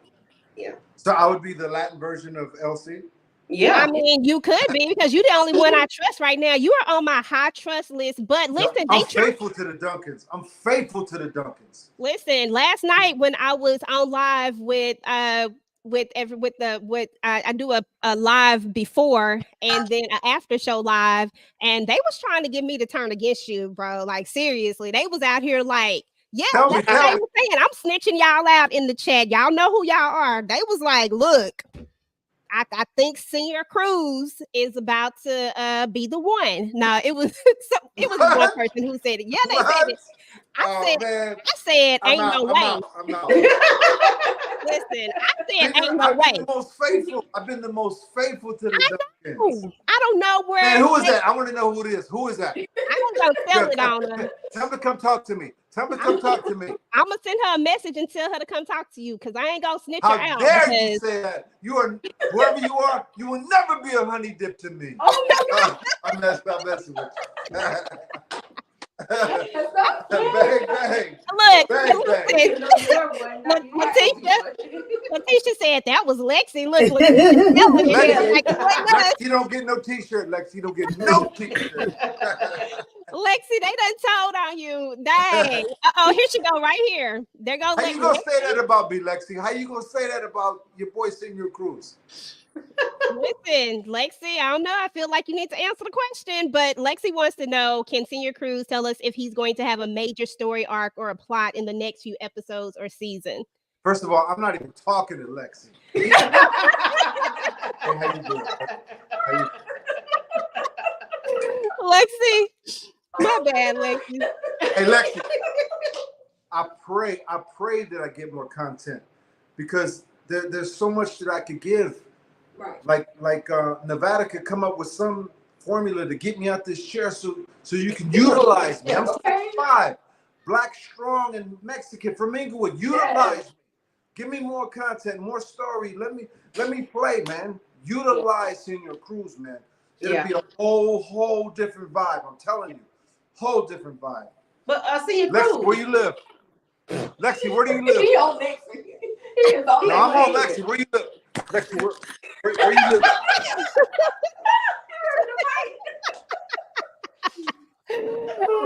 So I would be the Latin version of Elsie. Yeah. I mean, you could be because you're the only one I trust right now. You are on my high trust list. But listen, I'm faithful to the Duncans. I'm faithful to the Duncans. Listen, last night when I was on live I do a live before and then an after show live, and they was trying to get me to turn against you, bro. Like seriously, they was out here like, yeah, Tell that's me, what tell they me. was saying. I'm snitching y'all out in the chat. Y'all know who y'all are. They was like, look, I think Senior Cruz is about to be the one. No, it was it was one person who said it. Yeah, they said it. Man. I said, I'm ain't out, no I'm way. out, I'm out. Listen, I said, ain't no I've way. been the most faithful. I've been the most faithful to the Duncans. Ooh, I don't know where. Man, who is that? I want to know who it is. Who is that? I'm gonna go tell it on her. Tell me to come talk to me. Tell me to come talk to me. I'm gonna send her a message and tell her to come talk to you because I ain't gonna snitch How her out. dare you Because say that? You are whoever you are. You will never be a honey dip to me. I'm messing with you. Bang, bang. look, Bang, bang. Letitia said that was Lexi. Look, Letitia telling it. Lexi, Like, it was. Lexi don't get no t-shirt. Lexi don't get no t-shirt. Lexi, they done told on you. Dang. Oh, here she go right here. There goes How Lexi. you gonna say that about me, Lexi? How you gonna say that about your boy Senior Cruz? Listen, Lexi, I don't know. I feel like you need to answer the question, but Lexi wants to know, can Senior Cruz tell us if he's going to have a major story arc or a plot in the next few episodes or season? First of all, I'm not even talking to Lexi. Hey, how you doing? Lexi, my bad, Lexi. Hey, Lexi. I pray that I get more content because there's so much that I could give. Right. Like Nevada could come up with some formula to get me out this chair so you can utilize me. I'm 65, Black, strong, and Mexican from Inglewood. Utilize me. Give me more content, more story. Let me play, man. Utilize Senior Cruz, man. It'll be a whole different vibe. I'm telling you, whole different vibe. But Senior Cruz, Lexi, where you live? Lexi, where do you live? He on Lexi. He is on No, I'm on Lexi. Where you live? Lexi, where you live?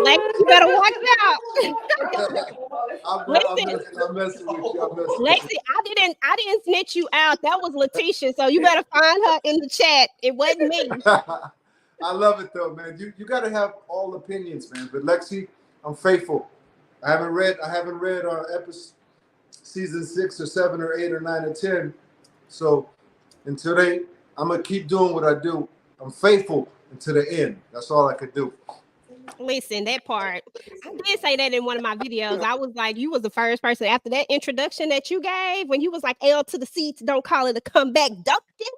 Lexi, you better watch out. I'm messing with you. Lexi, I didn't snitch you out. That was Letitia. So you better find her in the chat. It wasn't me. I love it though, man. You got to have all opinions, man. But Lexi, I'm faithful. I haven't read episode season 6 or 7 or 8 or 9 or 10. So until I'm gonna keep doing what I do. I'm faithful until the end. That's all I could do. Listen, that part. I did say that in one of my videos. I was like, you was the first person after that introduction that you gave when you was like L to the C, don't call it a comeback Duncan.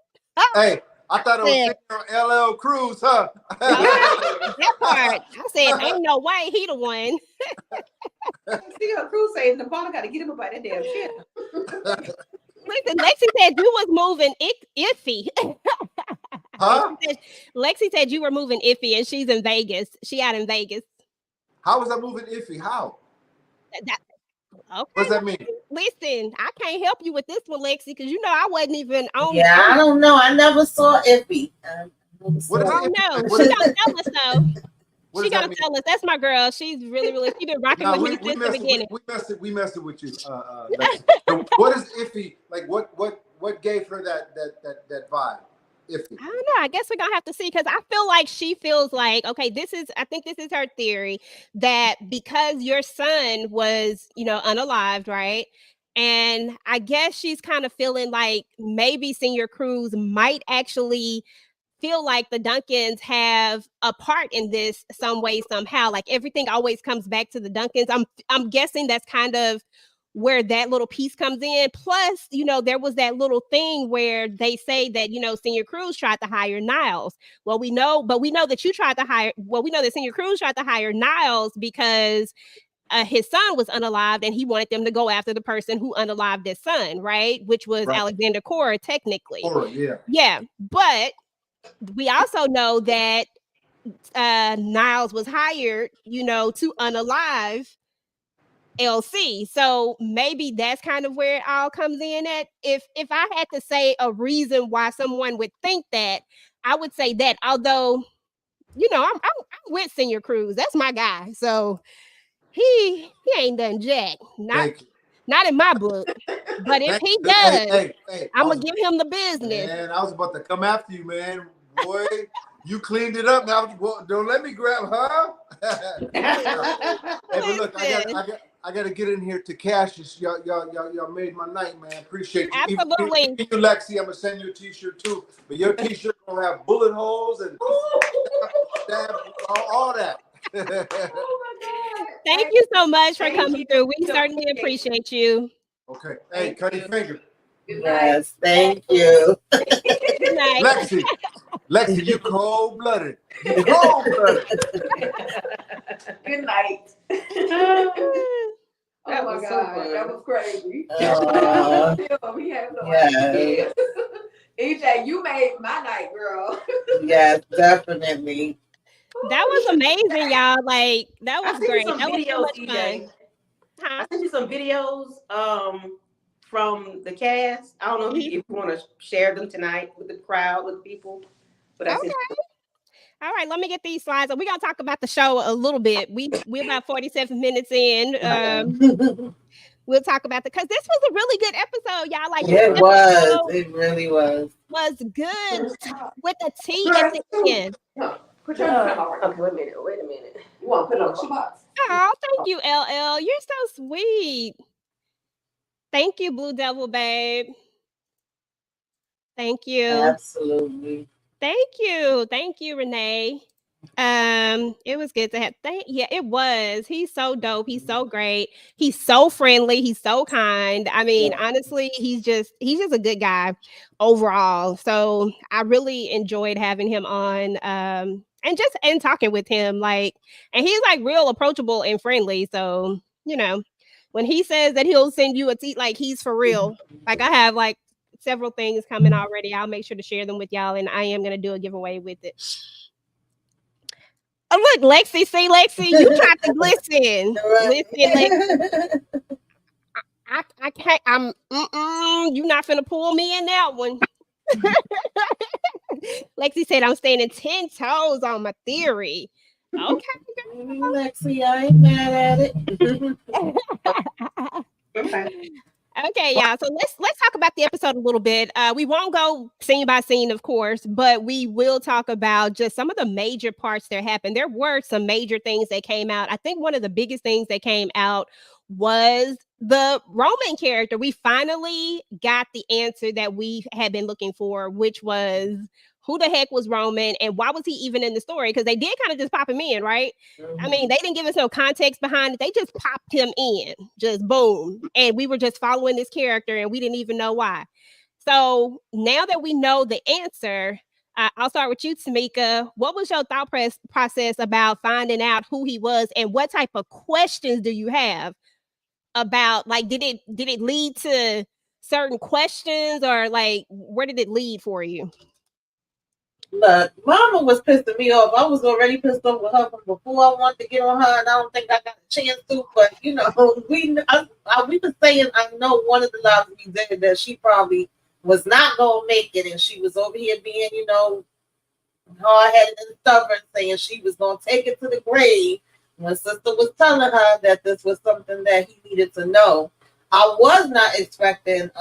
Hey, I thought it was LL Cruz, huh? That part. I said, ain't no way he the one. Senior Cruz saying Nevada got to get him about that damn shit. Listen, Lexi said you was moving iffy. Huh? Lexi said you were moving iffy and she's in Vegas. She out in Vegas. How was I moving iffy? How? Okay. What does that mean? Listen, I can't help you with this one, Lexi, because you know I wasn't even on. Yeah, I don't know. I never saw Iffy. What is Oh it? no, What she is- gonna tell us though. What She does that gonna mean? tell us. That's my girl. She's really she been rocking No, with me since the beginning. we messing with you. Lexi. So what is iffy? Like what gave her that vibe? Iffy. I don't know. I guess we're gonna have to see because I feel like she feels like, okay, I think this is her theory that because your son was, unalived, right? And I guess she's kind of feeling like maybe Senior Cruz might actually feel like the Duncans have a part in this some way, somehow. Like everything always comes back to the Duncans. I'm guessing that's kind of where that little piece comes in. Plus, there was that little thing where they say that, Senior Cruz tried to hire Niles. Well, we know that we know that Senior Cruz tried to hire Niles because his son was unalived and he wanted them to go after the person who unalived his son, right? Which was Right. Alexander Cora, technically. Cora, yeah. Yeah. But we also know that Niles was hired, to unalive LC. So maybe that's kind of where it all comes in at. If I had to say a reason why someone would think that, I would say that. Although, I'm with Senior Cruz. That's my guy. So he ain't done jack. Not in my book. But if he does, hey, I'm gonna give him the business. Man, I was about to come after you, man. Boy, you cleaned it up. Now don't let me grab her. Hey, but look, I got to get in here to Cassius. Y'all made my night, man. Appreciate you. Absolutely. Even you, Lexi, I'm gonna send you a T-shirt too. But your T-shirt gonna have bullet holes and all that. Oh my God. Thank you so much for Thank coming you. through. We certainly appreciate you. Okay. Hey, Cuddy Finger. Good night. Yes, thank you. Good night. Lexi, you cold-blooded. You cold-blooded. Good night. That Oh my was so God, fun. that was crazy. We have no Yes. idea. EJ, you made my night, girl. Yes, definitely. That was amazing, y'all. Like, that I was sent you great. some That was so videos, much EJ. fun. Huh? I sent you some videos from the cast. I don't know if you want to share them tonight with the crowd, with people. But I sent All right, let me get these slides. We're gonna talk about the show a little bit. We're about 47 minutes in. We'll talk about because this was a really good episode, y'all. Like It this was. episode It really was. was good with the tea at the end. Put your okay, wait a minute. You want to put it on the box? Oh, thank you, LL. You're so sweet. Thank you, Blue Devil Babe. Thank you. Absolutely. Thank you, Renee. It was good to have. Yeah, it was. He's so dope. He's so great. He's so friendly. He's so kind. I mean, honestly, he's just a good guy overall. So I really enjoyed having him on. And talking with him, like, and he's like real approachable and friendly. So when he says that he'll send you a tea, like he's for real. Like I have like several things coming already. I'll make sure to share them with y'all, and I am gonna do a giveaway with it. Oh look, Lexi, you tried to listen. Listen, Lexi. I can't. You not finna pull me in that one. Lexi said I'm standing 10 toes on my theory. Okay, Lexi, I ain't mad at it. Okay, y'all. So let's talk about the episode a little bit. We won't go scene by scene, of course, but we will talk about just some of the major parts that happened. There were some major things that came out. I think one of the biggest things that came out was the Roman character. We finally got the answer that we had been looking for, which was who the heck was Roman and why was he even in the story? Because they did kind of just pop him in, right? I mean, they didn't give us no context behind it. They just popped him in, just boom. And we were just following this character and we didn't even know why. So now that we know the answer, I'll start with you, Tamika. What was your thought process about finding out who he was and what type of questions do you have about, like, did it lead to certain questions or like, where did it lead for you? Look, Mama was pissing me off. I was already pissed off with her from before I wanted to get on her, and I don't think I got a chance to. But we were saying, I know one of the lives we did that she probably was not gonna make it, and she was over here being, hard-headed and stubborn, saying she was gonna take it to the grave. When sister was telling her that this was something that he needed to know, I was not expecting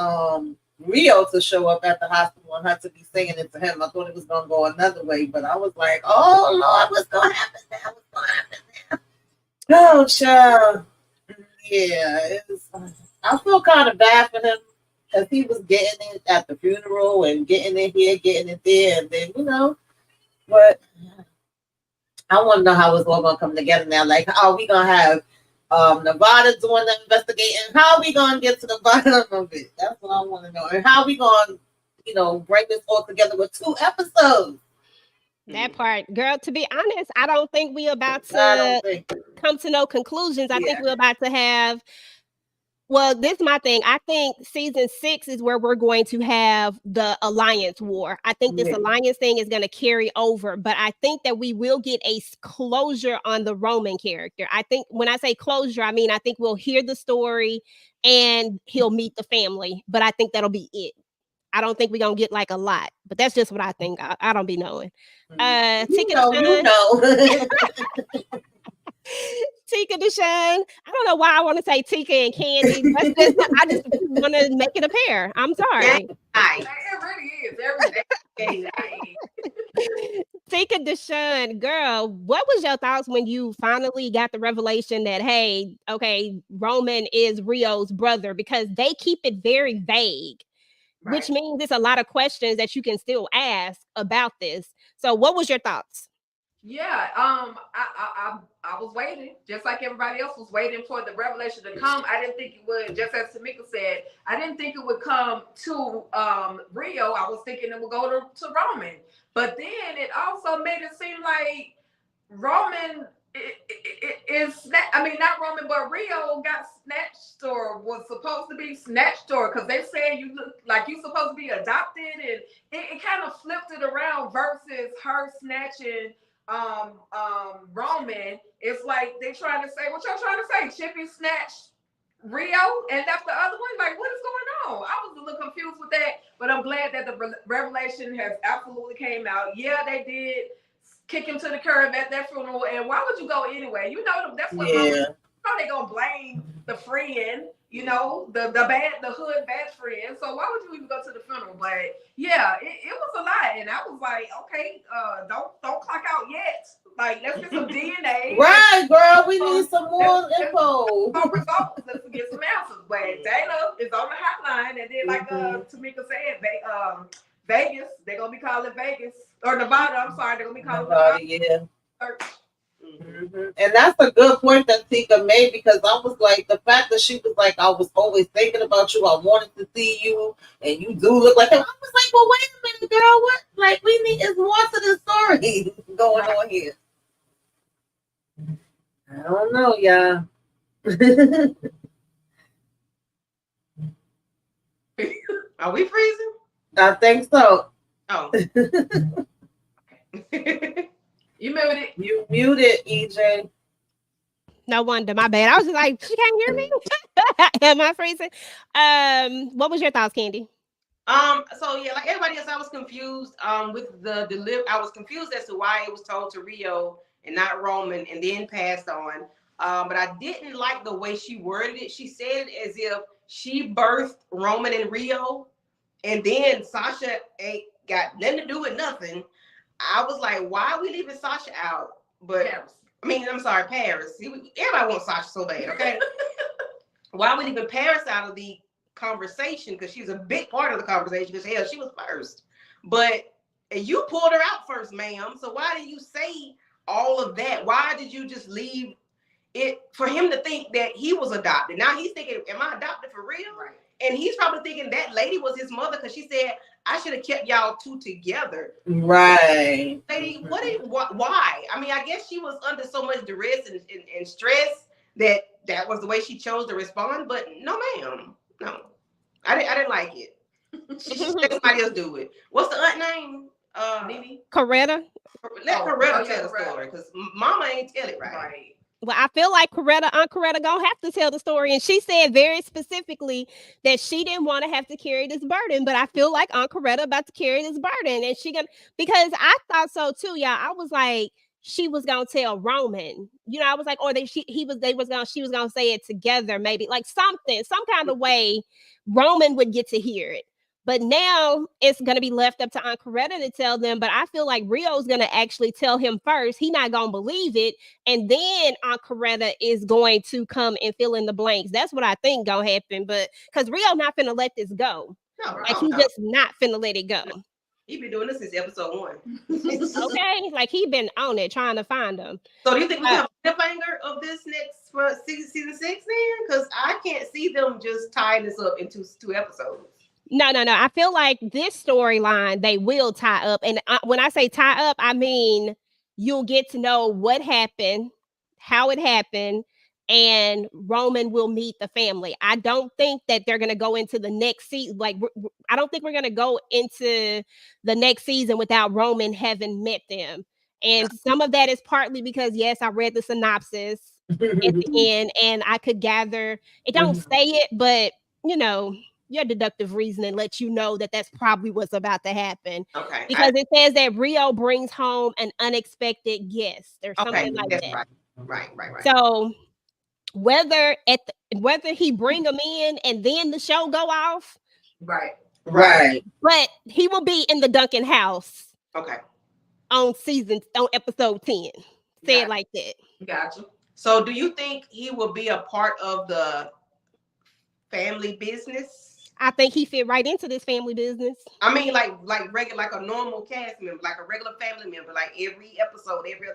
Rio to show up at the hospital and her to be saying it to him. I thought it was going to go another way, but I was like, oh, Lord, what's going to happen now? What's going to happen now? Oh, child. Yeah, I feel kind of bad for him because he was getting it at the funeral and getting it here, getting it there. And then, But I want to know how it's all gonna come together now. Like, how are we gonna have Nevada doing the investigating? How are we gonna get to the bottom of it? That's what I want to know. And how are we gonna, bring this all together with 2 episodes? That part, girl, to be honest, I don't think we about I don't to think. come to no conclusions. I think Yeah. we're about to have, well, this is my thing. I think season 6 is where we're going to have the alliance war. I think this Yeah. alliance thing is going to carry over, but I think that we will get a closure on the Roman character. I think when I say closure, I mean, I think we'll hear the story and he'll meet the family, but I think that'll be it. I don't think we're going to get like a lot, but that's just what I think. I don't be knowing. Tika You know. Tika Deshawn. I don't know why I want to say Tika and Candy. I just want to make it a pair. I'm sorry. Nice. It really is every day. Tika Deshawn, girl, what was your thoughts when you finally got the revelation that, hey, okay, Roman is Rio's brother? Because they keep it very vague, which means there's a lot of questions that you can still ask about this. So what was your thoughts? Yeah, I was waiting, just like everybody else was waiting for the revelation to come. I didn't think it would, just as Tamika said, I didn't think it would come to Rio. I was thinking it would go to Roman. But then it also made it seem like Roman is not Roman, but Rio got snatched or was supposed to be snatched, or because they said you look like you supposed to be adopted, and it kind of flipped it around versus her snatching Roman. It's like they trying to say, what y'all trying to say? Chippy snatched Rio and left the other one. Like, what is going on? I was a little confused with that, but I'm glad that the revelation has absolutely came out. Yeah, they did kick him to the curb at that funeral, and why would you go anyway? You know, that's what how they gonna blame the friend, the hood bad friend. So why would you even go to the funeral? But yeah, it was a lot, and I was like, okay, don't clock out yet. Like, let's get some DNA. Right, girl, we need some more info. Results. Let's get some answers. But Dana is on the hotline, and then like Tamika said, Vegas, they're gonna be calling Vegas or Nevada. I'm sorry, they're gonna be calling Nevada. Yeah. And that's a good point that Tika made, because I was like, the fact that she was like, I was always thinking about you, I wanted to see you, and you do look like him. I was like, well, wait a minute, girl, what? Like, we need is more to the story going on here. I don't know, y'all. Are we freezing? I think so. Oh. You muted. You muted, EJ. No wonder, my bad. I was just like, she can't hear me. Am I freezing? What was your thoughts, Candy? So yeah, like everybody else, I was confused with the I was confused as to why it was told to Rio and not Roman, and then passed on. But I didn't like the way she worded it. She said it as if she birthed Roman and Rio, and then Sasha ain't got nothing to do with nothing. I was like, why are we leaving Sasha out? But Paris. I'm sorry, Paris. Everybody wants Sasha so bad, okay? Why are we leaving Paris out of the conversation? Because she was a big part of the conversation, because hell, she was first. But you pulled her out first, ma'am. So why did you say all of that? Why did you just leave it for him to think that he was adopted? Now he's thinking, am I adopted for real? Right. And he's probably thinking that lady was his mother, because she said, I should have kept y'all two together. Right. Lady, why? I guess she was under so much duress and stress that was the way she chose to respond. But no, ma'am. No. I didn't like it. She let somebody else do it. What's the aunt name? Nene? Coretta. Let Coretta tell the story, because Mama ain't tell it right. Well, I feel like Aunt Coretta gonna have to tell the story. And she said very specifically that she didn't want to have to carry this burden. But I feel like Aunt Coretta about to carry this burden. And because I thought so too, y'all. I was like, she was gonna tell Roman. I was like, or she was gonna say it together, maybe like some kind of way Roman would get to hear it. But now it's going to be left up to Aunt Coretta to tell them. But I feel like Rio's going to actually tell him first. He's not going to believe it. And then Aunt Coretta is going to come and fill in the blanks. That's what I think going to happen. But because Rio not finna let this go. No, like he's just not finna let it go. He been doing this since episode 1. Okay, like he been on it trying to find them. So do you think we have a cliffhanger of this next for season 6 then? Because I can't see them just tying this up into 2 episodes. No. I feel like this storyline they will tie up, and when I say tie up, I mean you'll get to know what happened, how it happened, and Roman will meet the family. I don't think that they're going to go into the next season. Like, I don't think we're going to go into the next season without Roman having met them. And some of that is partly because, yes, I read the synopsis at the end, and I could gather, it don't say it, but, you know, your deductive reasoning lets you know that that's probably what's about to happen. Okay. Because it says that Rio brings home an unexpected guest or something like that. Right. So whether he bring them in and then the show go off, Right. but he will be in the Duncan house. Okay. On episode 10. Say it like that. Gotcha. So do you think he will be a part of the family business? I think he fit right into this family business. I mean, like regular, like a normal cast member, like a regular family member, like every other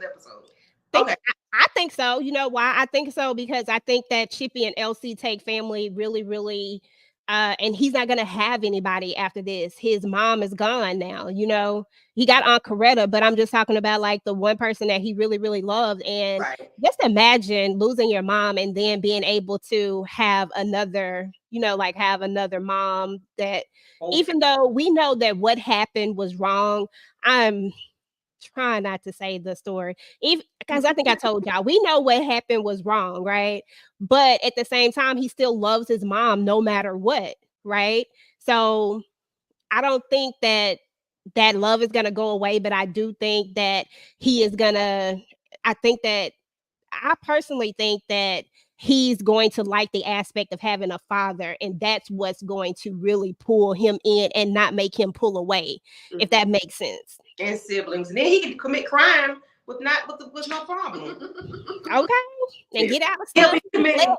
episode. Okay. I think so. You know why? I think so because I think that Chippy and Elsie take family really, really, and he's not going to have anybody after this. His mom is gone now. You know, he got Aunt Coretta, but I'm just talking about like the one person that he really, really loved. And just imagine losing your mom and then being able to have another, you know, like have another mom that even though we know that what happened was wrong, I'm trying not to say the story, even because I think I told y'all we know what happened was wrong, right? But at the same time, he still loves his mom no matter what, right? So I don't think that love is gonna go away, but I do think that he is gonna. I personally think that he's going to like the aspect of having a father, and that's what's going to really pull him in and not make him pull away, if that makes sense. And siblings, and then he can commit crime with no problem. Okay, and get out of He'll stuff. be committing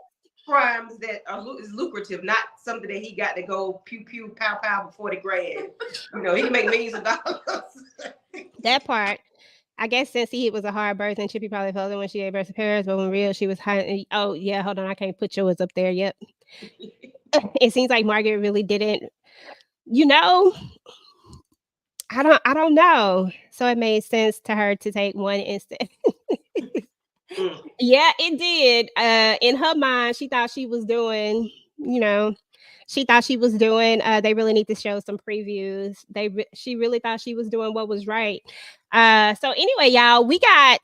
crimes that is lucrative, not something that he got to go pew pew pow pow for $40,000. You know, he can make millions of dollars. That part. I guess since he was a hard birth, and Chippy probably felt it when she gave birth to Paris, but when real, she was high. Oh yeah, hold on, I can't put yours up there yet. It seems like Margaret really didn't. You know. I don't know. So it made sense to her to take one instead. Yeah, it did. In her mind, she thought she was doing, you know, they really need to show some previews. She really thought she was doing what was right. So anyway, y'all, I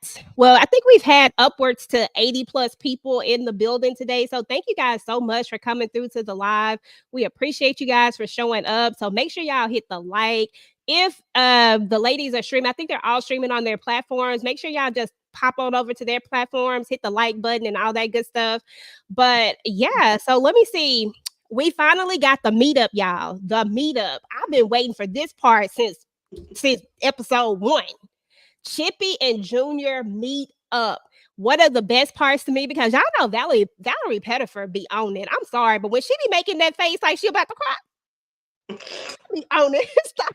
think we've had upwards to 80 plus people in the building today. So thank you guys so much for coming through to the live. We appreciate you guys for showing up. So make sure y'all hit the like. If the ladies are streaming, I think they're all streaming on their platforms. Make sure y'all just pop on over to their platforms, hit the like button and all that good stuff. But yeah, so let me see. We finally got the meetup, y'all. The meetup. I've been waiting for this part since episode 1. Chippy and Junior meet up. What are the best parts to me? Because y'all know Valerie Pettiford be on it. I'm sorry, but when she be making that face like she about to cry, be on it. Stop.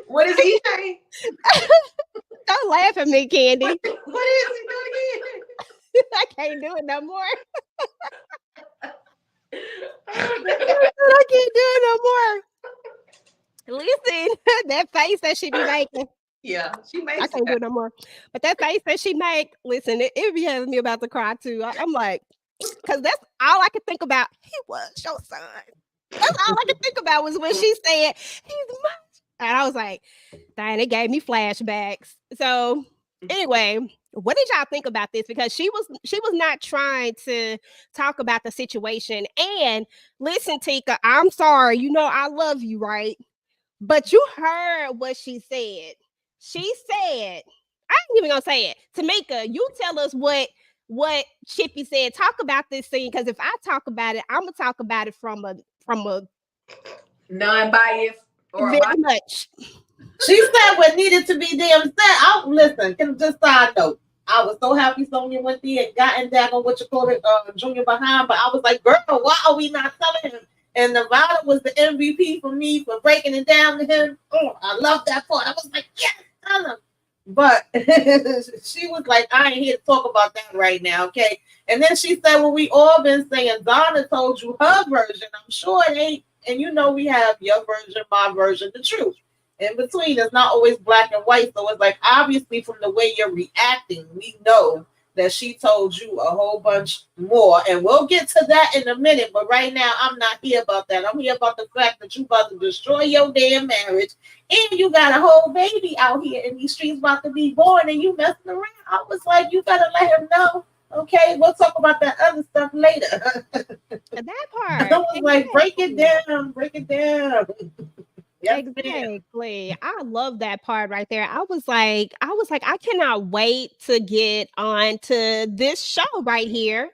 What is he saying? Don't laugh at me, Candy. What is he doing again? I can't do it no more. I can't do it no more. Listen, that face that she be making. Yeah, she makes. I can't do it no more. But that face that she make, listen, it be having me about to cry too. I'm like, because that's all I could think about. He was your son. That's all I could think about was when she said he's mine. And I was like, dang, it gave me flashbacks. So anyway, what did y'all think about this? Because she was not trying to talk about the situation. And listen, Tika, I'm sorry. You know I love you, right? But you heard what she said. She said, I ain't even gonna say it. Tamika, you tell us what Chippy said. Talk about this scene, because if I talk about it, I'm gonna talk about it from a non-biased or very much. She said what needed to be damn said. Listen, just side note. I was so happy Sonya went there and got in there on what you call it, Junior behind, but I was like, girl, why are we not telling him And Nevada was the MVP for me for breaking it down to him. Oh, I love that part. I was like, yes, tell him. But she was like, I ain't here to talk about that right now, okay? And then she said, well, we all been saying, Donna told you her version. I'm sure it ain't. And you know we have your version, my version, the truth. In between, it's not always black and white. So it's like, obviously, from the way you're reacting, we know that she told you a whole bunch more. And we'll get to that in a minute. But right now, I'm not here about that. I'm here about the fact that you about to destroy your damn marriage. And you got a whole baby out here in these streets about to be born. And you messing around. I was like, you got to let him know. Okay, we'll talk about that other stuff later. That part. I was like, break it down. Break it down. Yes, ma'am. Exactly. I love that part right there. I was like, I cannot wait to get on to this show right here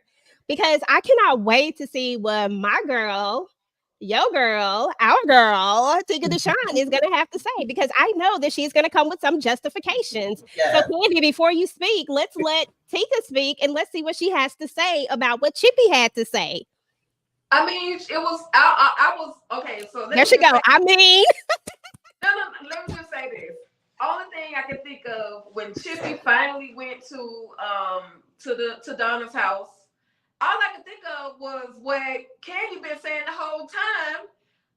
because I cannot wait to see what my girl, your girl, our girl, Tika Deshawn is gonna have to say because I know that she's gonna come with some justifications. Yeah. So Candy, before you speak, let's let Tika speak and let's see what she has to say about what Chippy had to say. I mean, it was. I was okay. So There she go. I mean. No. Let me just say this. Only thing I can think of when Chippy finally went to Donna's house, all I could think of was what Candy been saying the whole time.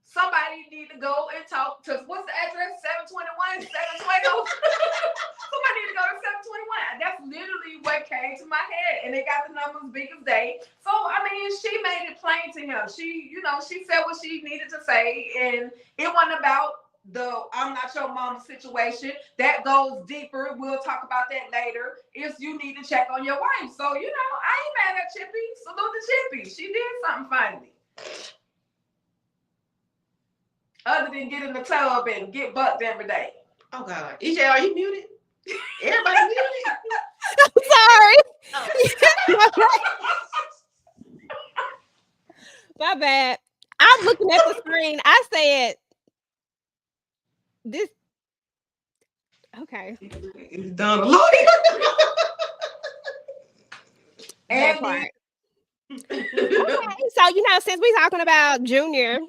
Somebody need to go and talk to what's the address? 721, 720. Somebody need to go to 721. That's literally what came to my head, and they got the numbers big as day. So I mean, she made it plain to him. She said what she needed to say, and it wasn't about the I'm not your mama situation. That goes deeper. We'll talk about that later. If you need to check on your wife. So, I ain't mad at Chippy. Salute to Chippy. She did something finally. Other than get in the tub and get bucked every day. Oh God. EJ, are you muted? Everybody muted? I'm sorry. My bad. I'm looking at the screen. I said this. Okay. It's done a lot. That part. Okay. So, since we're talking about Junior,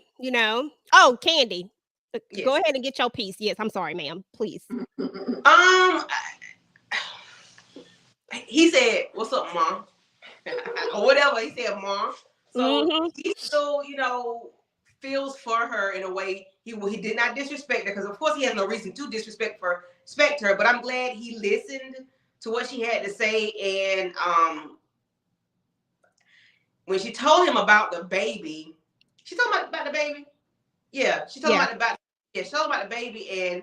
oh, Candy. Yes. Go ahead and get your piece. Yes, I'm sorry, ma'am. Please. He said, "What's up, Mom?" or whatever he said, Mom. So he still, feels for her in a way. He did not disrespect her because, of course, he has no reason to disrespect her. But I'm glad he listened to what she had to say. And when she told him about the baby, she told him about the baby. Yeah, she told him about the baby, and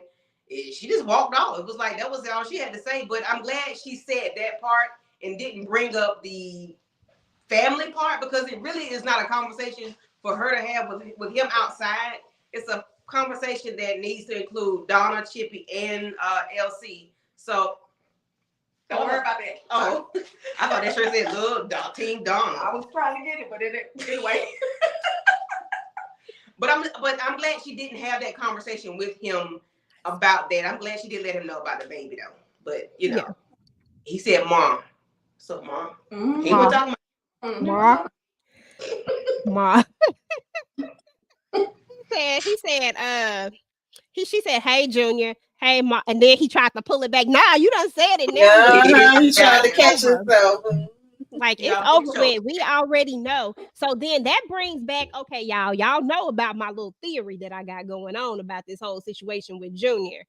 she just walked off. It was like that was all she had to say. But I'm glad she said that part and didn't bring up the family part because it really is not a conversation for her to have with him outside. It's a conversation that needs to include Donna, Chippy, and LC. So don't worry about that. Oh, I thought that sure said little Team Donna. I was trying to get it, but anyway. But I'm glad she didn't have that conversation with him about that. I'm glad she did let him know about the baby though. But he said, "Mom." So, Mom. Mm-hmm. He was talking about Ma. She said, "Hey, Junior. Hey, Ma." And then he tried to pull it back. Nah, you done said it now. He tried to catch himself. Like it's over with. We already know. So then that brings back, okay, y'all know about my little theory that I got going on about this whole situation with Junior.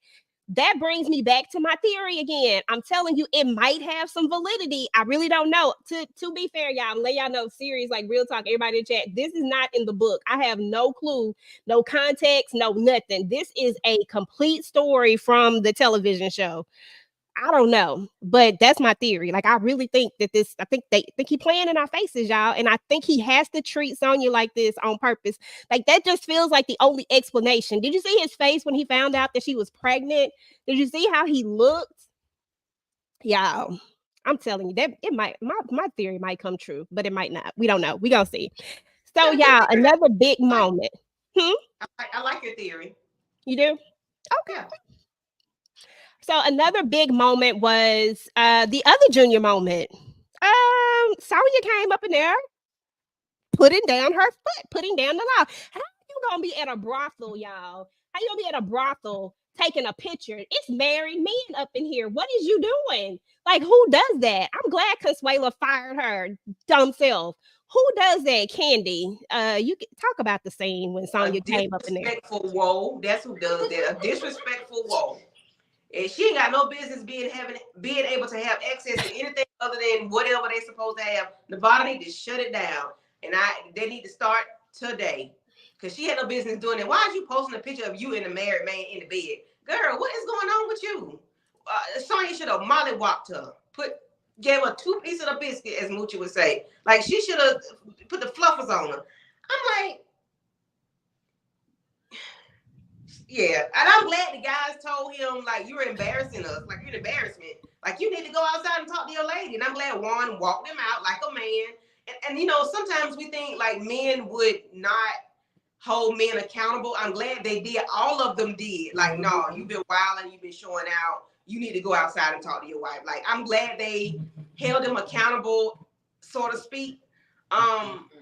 That brings me back to my theory again. I'm telling you, it might have some validity. I really don't know. To be fair, y'all, let y'all know, serious, like real talk, everybody in chat, this is not in the book. I have no clue, no context, no nothing. This is a complete story from the television show. I don't know, but that's my theory. Like, I really think that I think he playing in our faces, y'all. And I think he has to treat Sonia like this on purpose. Like, that just feels like the only explanation. Did you see his face when he found out that she was pregnant? Did you see how he looked? Y'all, I'm telling you that it might, my theory might come true, but it might not. We don't know. We gonna see. So, y'all, another big moment. I like your theory. You do? Okay. So another big moment was the other Junior moment. Sonia came up in there, putting down her foot, putting down the law. How you gonna be at a brothel, y'all? How you gonna be at a brothel taking a picture? It's married men up in here. What is you doing? Like, who does that? I'm glad Consuela fired her dumb self. Who does that, Candy? You can talk about the scene when Sonya came up in there. Disrespectful woe. That's who does that. A disrespectful woe. And she ain't got no business being able to have access to anything other than whatever they supposed to have. Nevada need to shut it down, and they need to start today, because she had no business doing it. Why is you posting a picture of you and a married man in the bed, girl? What is going on with you? Sonya should have mollywopped her. Gave her 2 pieces of biscuit, as Moochie would say. Like, she should have put the fluffers on her. I'm like, yeah. And I'm glad the guys told him, like, you're embarrassing us. Like, you're an embarrassment. Like, you need to go outside and talk to your lady. And I'm glad Juan walked him out like a man. And you know, sometimes we think, like, men would not hold men accountable. I'm glad they did. All of them did. Like, no, you've been wilding. You've been showing out. You need to go outside and talk to your wife. Like, I'm glad they held him accountable, so to speak,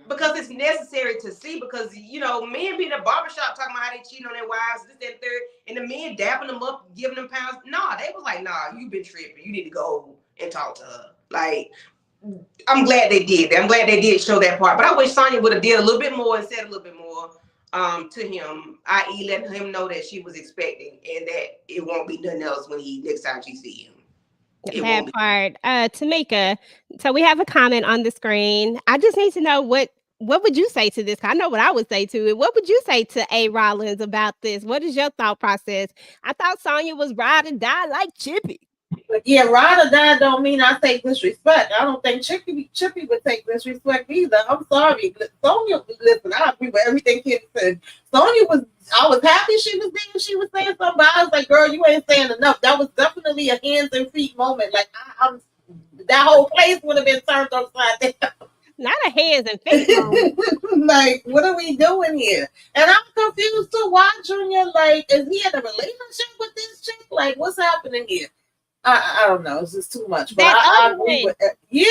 because it's necessary to see, because, you know, men be in the barbershop talking about how they cheat on their wives, this, that, and third, and the men dapping them up, giving them pounds. Nah, they was like, nah, you've been tripping. You need to go and talk to her. Like, I'm glad they did that. I'm glad they did show that part. But I wish Sonya would have did a little bit more and said a little bit more to him, i.e. letting him know that she was expecting and that it won't be nothing else when next time she see him. That part. Tamika, so we have a comment on the screen. I just need to know what would you say to this? I know what I would say to it. What would you say to A. Rollins about this? What is your thought process? I thought Sonya was ride or die like Chippy. Yeah, ride or die don't mean I take disrespect. I don't think Chippy would take disrespect either. I'm sorry. Sonya, listen, I agree with everything Kim said. Sonya I was happy she was there. She was saying something, but I was like, girl, you ain't saying enough. That was definitely a hands and feet moment. Like, that whole place would have been turned upside down. Not a hands and feet moment. Like, what are we doing here? And I'm confused too. Why Junior, like, is he in a relationship with this chick? Like, what's happening here? I don't know. It's just too much. But I agree with it. Yeah,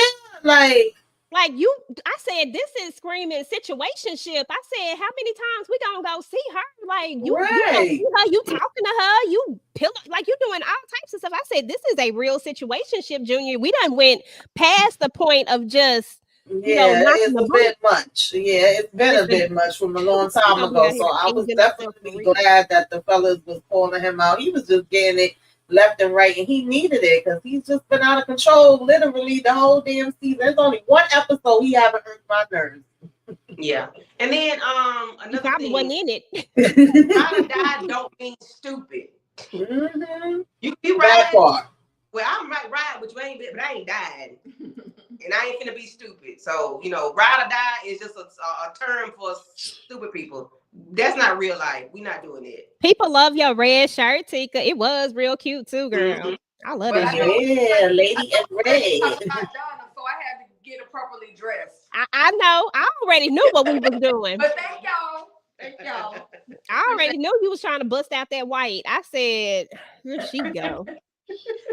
like you. I said this is screaming situationship. I said, how many times we gonna go see her? Like you, right. you talking to her, you pillow, like you doing all types of stuff. I said this is a real situationship, Junior. We done went past the point of just. It's a bit much. Yeah, it's been a bit much from a long time ago. So I was definitely glad that the fellas was calling him out. He was just getting it left and right, and he needed it because he's just been out of control literally the whole damn season. There's only one episode he haven't hurt my nerves. Yeah. And then another thing, wasn't in it. Ride or die don't mean stupid. Mm-hmm. You can be right. Well, I'm right with you, but I ain't died. And I ain't finna be stupid. So, you know, ride or die is just a term for stupid people. That's not real life. We're not doing it. People love your red shirt, Tika. It was real cute too, girl. Mm-hmm. I love it. Yeah, lady in red. So I had to get it properly dressed. I know. I already knew what we was doing. But thank y'all. I already knew you was trying to bust out that white. I said, here she go.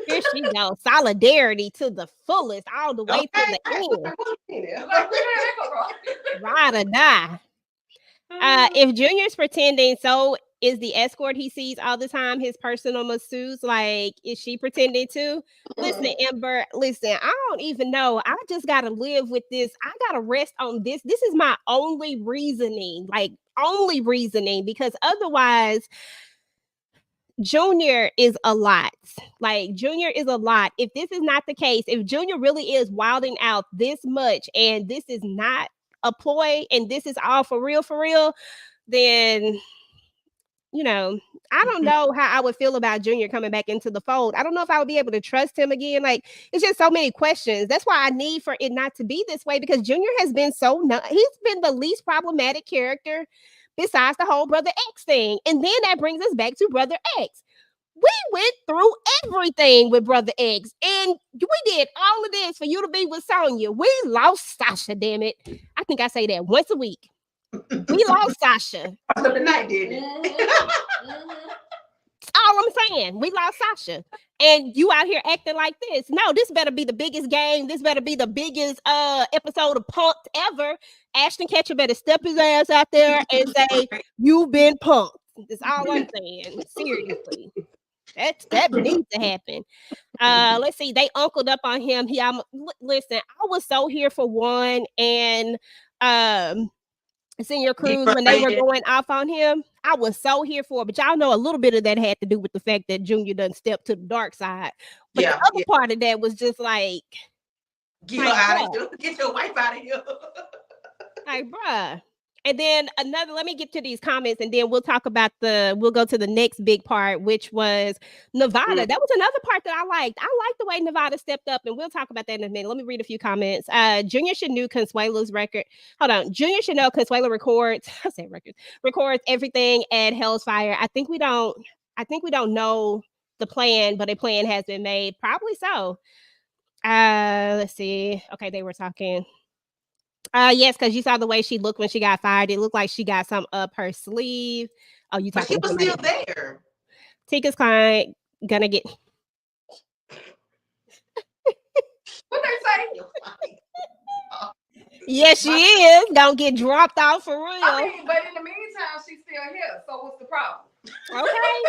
Here she goes. Solidarity to the fullest, all the way to the end. Ride or die. If Junior's pretending, so is the escort he sees all the time his personal masseuse? Like, is she pretending too? Listen, Amber, listen, I don't even know. I just gotta live with this. I gotta rest on this. This is my only reasoning, because otherwise Junior is a lot. Like, Junior is a lot. If this is not the case, if Junior really is wilding out this much and this is not a ploy and this is all for real, then, you know, I don't know how I would feel about Junior coming back into the fold. I don't know if I would be able to trust him again. Like, it's just so many questions. That's why I need for it not to be this way, because Junior has been he's been the least problematic character besides the whole Brother X thing. And then that brings us back to Brother X. We went through everything with Brother X, and we did all of this for you to be with Sonya. We lost Sasha, damn it. I think I say that once a week. We lost Sasha. The night did it. All I'm man, we lost Sasha. And you out here acting like this. No, this better be the biggest game. This better be the biggest episode of Punked ever. Ashton Kutcher better step his ass out there and say, you've been punked. That's all I'm saying. Seriously. That needs to happen. Let's see. They uncled up on him. Listen, I was so here for one and Senior Cruz when they were going off on him. I was so here for it. But y'all know a little bit of that had to do with the fact that Junior done stepped to the dark side. But the other part of that was just like, get her out of here. Get your wife out of here. Like, bruh. And then let me get to these comments and then we'll go to the next big part, which was Nevada. That was another part that I liked. I liked the way Nevada stepped up, and we'll talk about that in a minute. Let me read a few comments. Junior should know Consuelo's record. Hold on. Junior should know Consuelo records everything at Hell's Fire. I think we don't know the plan, but a plan has been made. Probably so. Let's see. Okay, they were talking. Yes, because you saw the way she looked when she got fired. It looked like she got some up her sleeve. Oh, you talking? But she was still there. Tika's client gonna get. What they say? Yes, she is gonna get dropped out for real. I mean, but in the meantime, she's still here. So what's the problem? Okay.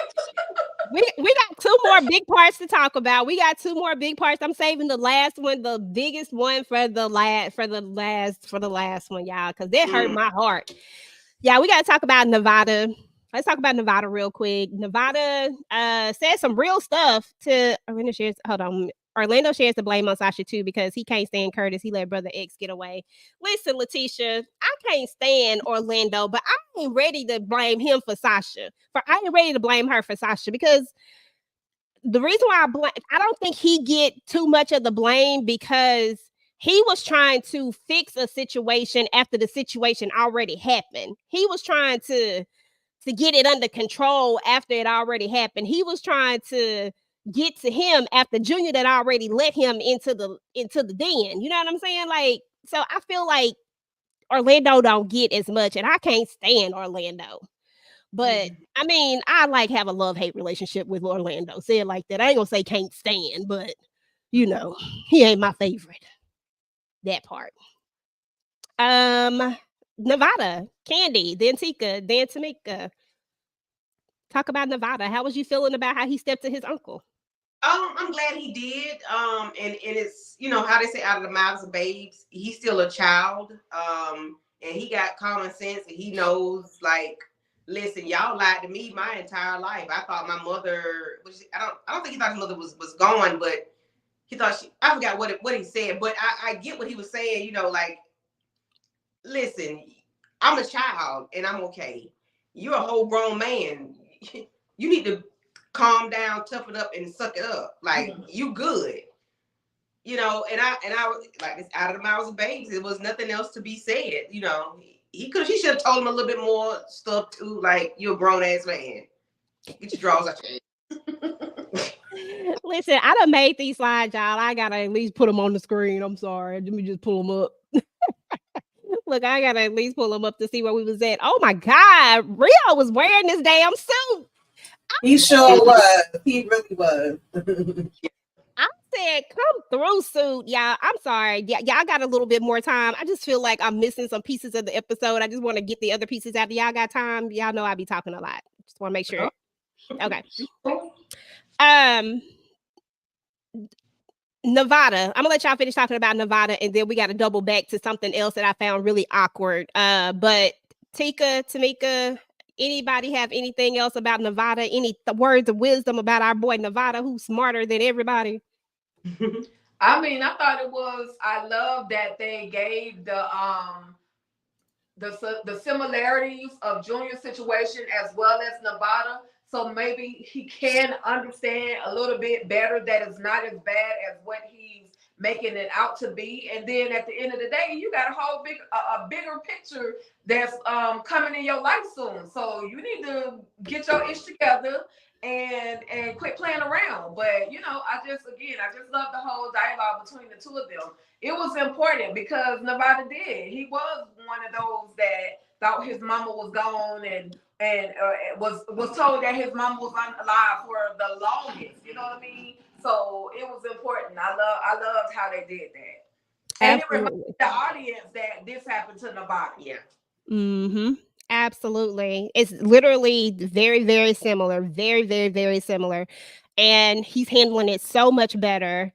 we got two more big parts to talk about. We got two more big parts. I'm saving the last one, the biggest one for the last one, y'all, because that hurt my heart. Yeah, we got to talk about Nevada. Let's talk about Nevada real quick. Nevada said some real stuff to Orlando shares. Hold on. Orlando shares the blame on Sasha too because he can't stand Curtis. He let Brother X get away. Listen, Letitia, I can't stand Orlando, but I ain't ready to blame him for Sasha. I ain't ready to blame her for Sasha because the reason why I don't think he get too much of the blame because he was trying to fix a situation after the situation already happened. He was trying to get it under control after it already happened. He was trying to get to him after Junior that already let him into the den. You know what I'm saying? Like, so I feel like Orlando don't get as much, and I can't stand Orlando. But I mean, I like have a love-hate relationship with Orlando. Say it like that. I ain't gonna say can't stand, but you know, he ain't my favorite. That part. Nevada, Candy, then Tika, then Tamika. Talk about Nevada. How was you feeling about how he stepped to his uncle? I'm glad he did. And it's, you know, how they say out of the mouths of babes, he's still a child. And he got common sense and he knows, like, listen, y'all lied to me my entire life. I thought my mother I don't think he thought his mother was gone, but he thought I forgot what he said, but I get what he was saying, you know, like, listen, I'm a child and I'm okay. You're a whole grown man. You need to calm down, tough it up, and suck it up. Like, you good. You know, and I like, it's out of the mouths of babes. There was nothing else to be said. You know, he should have told him a little bit more stuff too. Like, you're a grown ass man. Get your drawers out your head. Listen, I done made these slides, y'all. I gotta at least put them on the screen. I'm sorry. Let me just pull them up. Look, I gotta at least pull them up to see where we was at. Oh my God, Rio was wearing this damn suit. He sure was. He really was. I said, come through, suit, y'all. I'm sorry. Yeah, y'all got a little bit more time. I just feel like I'm missing some pieces of the episode. I just want to get the other pieces after y'all got time. Y'all know I be talking a lot. Just want to make sure. Okay. Nevada. I'm gonna let y'all finish talking about Nevada, and then we got to double back to something else that I found really awkward. But Tika, Tamika, anybody have anything else about Nevada? Any words of wisdom about our boy Nevada, who's smarter than everybody? I mean, I thought it was. I love that they gave the similarities of Junior's situation as well as Nevada. So maybe he can understand a little bit better that it's not as bad as what he's making it out to be. And then at the end of the day, you got a bigger picture that's coming in your life soon. So you need to get your ish together and quit playing around. But you know, I just love the whole dialogue between the two of them. It was important because Nevada did. He was one of those that thought his mama was gone and and was told that his mom was alive for the longest. You know what I mean? So it was important. I loved how they did that, and it reminded the audience that this happened to Nevada. Yeah. Mm-hmm. Absolutely. It's literally very, very similar. Very, very, very similar. And he's handling it so much better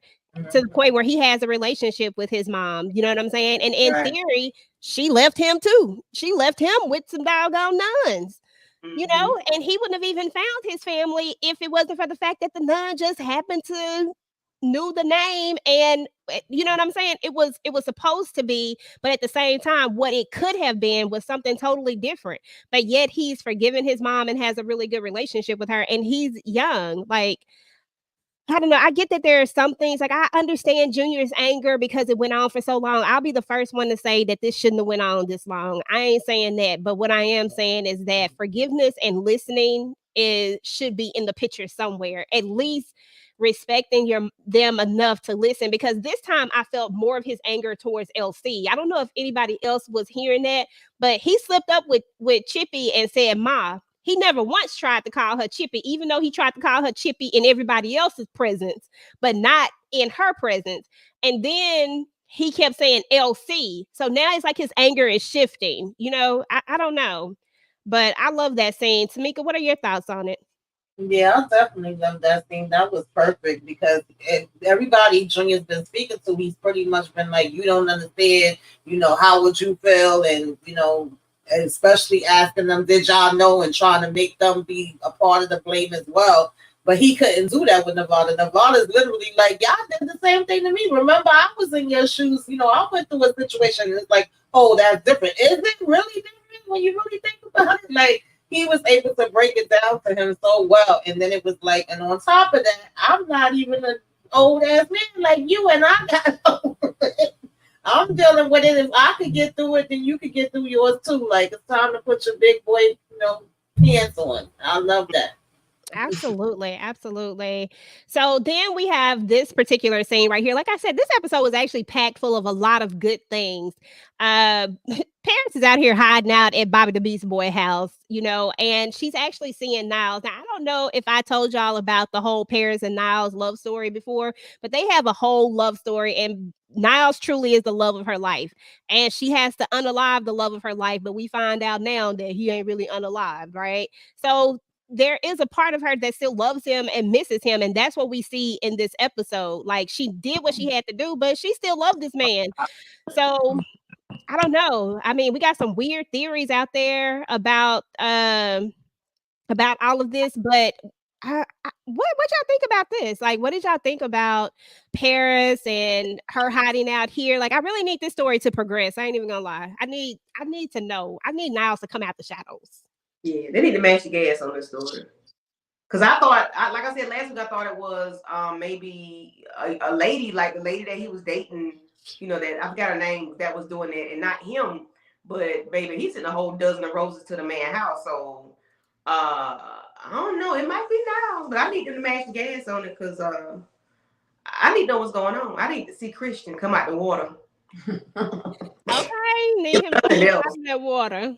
to the point where he has a relationship with his mom. You know what I'm saying? And in theory, she left him too. She left him with some doggone nuns. You know, and he wouldn't have even found his family if it wasn't for the fact that the nun just happened to knew the name. And you know what I'm saying? It was supposed to be, but at the same time, what it could have been was something totally different. But yet he's forgiven his mom and has a really good relationship with her, and he's young. Like, I don't know. I get that there are some things, like I understand Junior's anger because it went on for so long. I'll be the first one to say that this shouldn't have went on this long. I ain't saying that, but what I am saying is that forgiveness and listening should be in the picture somewhere. At least respecting them enough to listen, because this time I felt more of his anger towards LC. I don't know if anybody else was hearing that, but he slipped up with Chippy and said, "Ma." He never once tried to call her Chippy, even though he tried to call her Chippy in everybody else's presence, but not in her presence. And then he kept saying LC. So now it's like his anger is shifting. You know, I don't know. But I love that scene. Tamika, what are your thoughts on it? Yeah, I definitely love that scene. That was perfect because everybody Junior's been speaking to, he's pretty much been like, you don't understand, how would you feel? And, especially asking them, did y'all know, and trying to make them be a part of the blame as well. But he couldn't do that with Nevada. Nevada's literally like, y'all did the same thing to me. Remember, I was in your shoes. I went through a situation. And it's like, oh, that's different. Is it really different when you really think about it? Like, he was able to break it down to him so well. And then it was like, and on top of that, I'm not even an old ass man like you, and I got over it. I'm dealing with it. If I could get through it, then you could get through yours too. Like, it's time to put your big boy, pants on. I love that. Absolutely, absolutely. So then we have this particular scene right here. Like I said, this episode was actually packed full of a lot of good things. Paris is out here hiding out at Bobby the Beast Boy house, and she's actually seeing Niles. Now, I don't know if I told y'all about the whole Paris and Niles love story before, but they have a whole love story, and Niles truly is the love of her life, and she has to unalive the love of her life, but we find out now that he ain't really unalive, right? So there is a part of her that still loves him and misses him, and that's what we see in this episode. Like, she did what she had to do, but she still loved this man. So I don't know. I mean, we got some weird theories out there about all of this, but what y'all think about this? Like, what did y'all think about Paris and her hiding out here? Like, I really need this story to progress. I ain't even gonna lie. I need to know. I need Niles to come out the shadows. Yeah, they need to match the gas on this story. Because I thought, like I said last week, I thought it was maybe a lady, like the lady that he was dating, that I forgot her name, that was doing that, and not him. But baby, he sent a whole dozen of roses to the man's house. So I don't know. It might be now, but I need them to match the gas on it because I need to know what's going on. I need to see Christian come out the water. Okay, need him to come out of that water.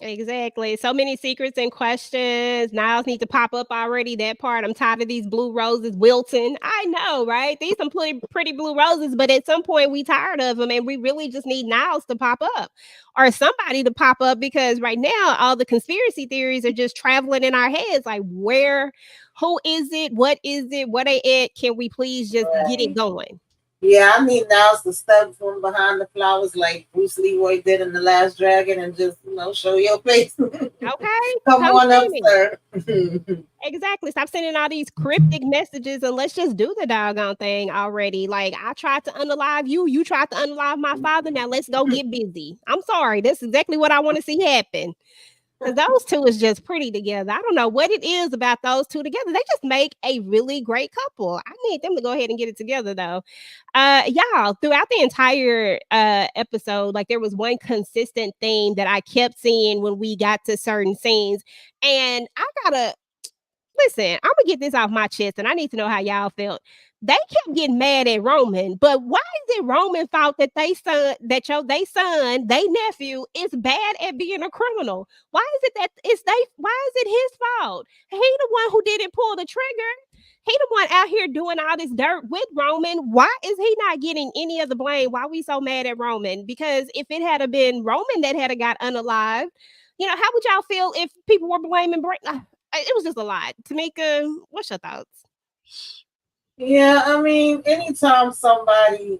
Exactly. So many secrets and questions. Niles need to pop up already. That part. I'm tired of these blue roses wilting. I know, right? These some pretty blue roses, but at some point we tired of them, and we really just need Niles to pop up or somebody to pop up, because right now all the conspiracy theories are just traveling in our heads. Like, who is it? What is it? What they at? Can we please just get it going? Yeah, I need Niles to step from behind the flowers like Bruce Leroy did in The Last Dragon and just, show your face. Okay. Come on up, sir. Exactly. Stop sending all these cryptic messages and let's just do the doggone thing already. Like, I tried to unalive you. You tried to unalive my father. Now let's go get busy. I'm sorry. That's exactly what I want to see happen. Because those two is just pretty together. I don't know what it is about those two together. They just make a really great couple. I need them to go ahead and get it together, though. Y'all, throughout the entire episode, like, there was one consistent theme that I kept seeing when we got to certain scenes. And I gotta listen, I'm gonna get this off my chest, and I need to know how y'all felt. They kept getting mad at Roman, but why is it Roman fault that they son, they nephew is bad at being a criminal? Why is it that why is it his fault? He the one who didn't pull the trigger. He the one out here doing all this dirt with Roman. Why is he not getting any of the blame? Why we so mad at Roman? Because if it had been Roman that had got unalived, how would y'all feel if people were blaming it was just a lot. Tamika, what's your thoughts? Yeah, I mean, anytime somebody,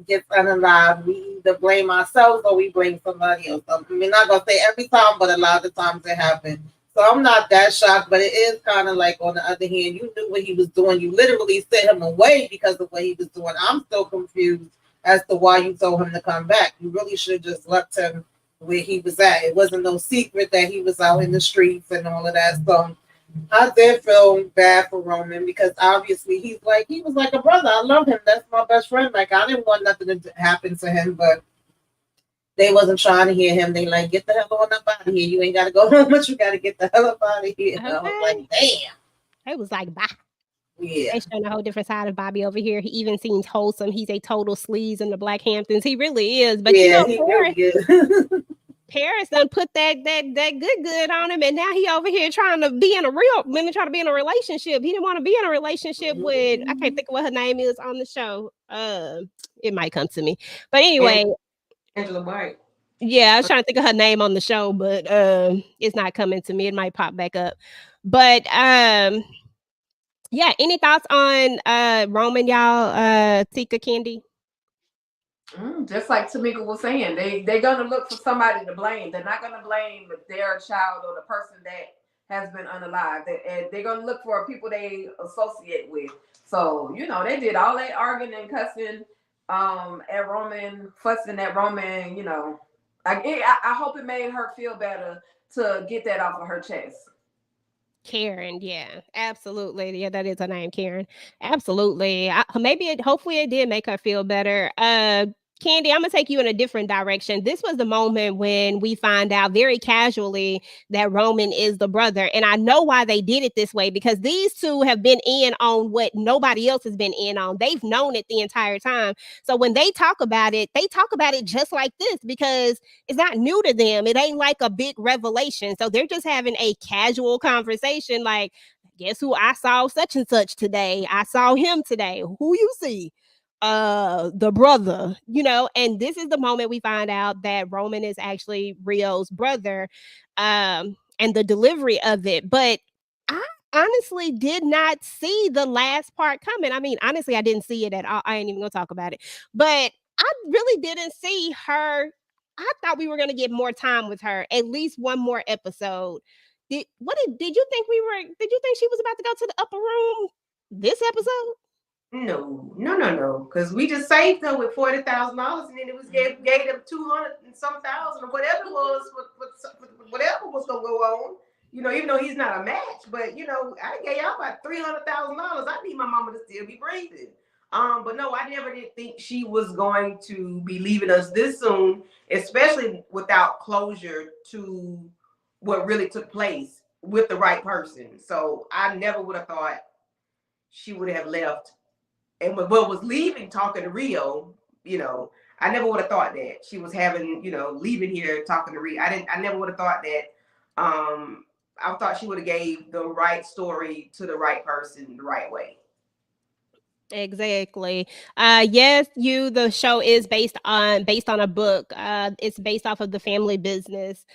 gets unalive, we either blame ourselves or we blame somebody else. I mean, not gonna say every time, but a lot of times it happens. So I'm not that shocked, but it is kind of like, on the other hand, you knew what he was doing. You literally sent him away because of what he was doing. I'm still confused as to why you told him to come back. You really should have just left him where he was at. It wasn't no secret that he was out in the streets and all of that. So I did feel bad for Roman because obviously he was like a brother. I love him. That's my best friend. Like, I didn't want nothing to happen to him, but they wasn't trying to hear him. They like, get the hell on up out of here. You ain't got to go home, but you got to get the hell up out of here. Okay. I was like, damn. It was like, bye. Yeah. They showing a whole different side of Bobby over here. He even seems wholesome. He's a total sleaze in the Black Hamptons. He really is. But yeah, he really is. Paris done put that good on him, and now he over here trying to be in a relationship. He didn't want to be in a relationship with, I can't think of what her name is on the show. It might come to me. But anyway. Angela White. Yeah, I was trying to think of her name on the show, but it's not coming to me. It might pop back up. But yeah, any thoughts on Roman, y'all, Tika, Kendi? Just like Tamika was saying, they're gonna look for somebody to blame. They're not gonna blame their child or the person that has been unalived. They're gonna look for people they associate with. So they did all that arguing and cussing at Roman, fussing at Roman. I hope it made her feel better to get that off of her chest. Karen, yeah, absolutely. Yeah, that is her name, Karen. Absolutely. Hopefully it did make her feel better. Kendi, I'm gonna take you in a different direction. This was the moment when we find out very casually that Roman is the brother. And I know why they did it this way, because these two have been in on what nobody else has been in on. They've known it the entire time. So when they talk about it just like this, because it's not new to them. It ain't like a big revelation. So they're just having a casual conversation like, guess who I saw such and such today? I saw him today. Who you see? The brother, and this is the moment we find out that Roman is actually Rio's brother, and the delivery of it. But I honestly did not see the last part coming. I mean, honestly, I didn't see it at all. I ain't even gonna talk about it, but I really didn't see her. I thought we were gonna get more time with her, at least one more episode. Did you think she was about to go to the upper room this episode? No. Because we just saved them with $40,000, and then it was gave them 200 and some thousand or whatever it was, whatever was gonna go on. Even though he's not a match, but I gave y'all about $300,000. I need my mama to still be breathing. But no, I never did think she was going to be leaving us this soon, especially without closure to what really took place with the right person. So I never would have thought she would have left. And what was leaving, talking to Rio, I never would have thought that she was having, leaving here talking to Rio. I never would have thought that. I thought she would have gave the right story to the right person the right way. Exactly. Yes, the show is based on a book. It's based off of the family business.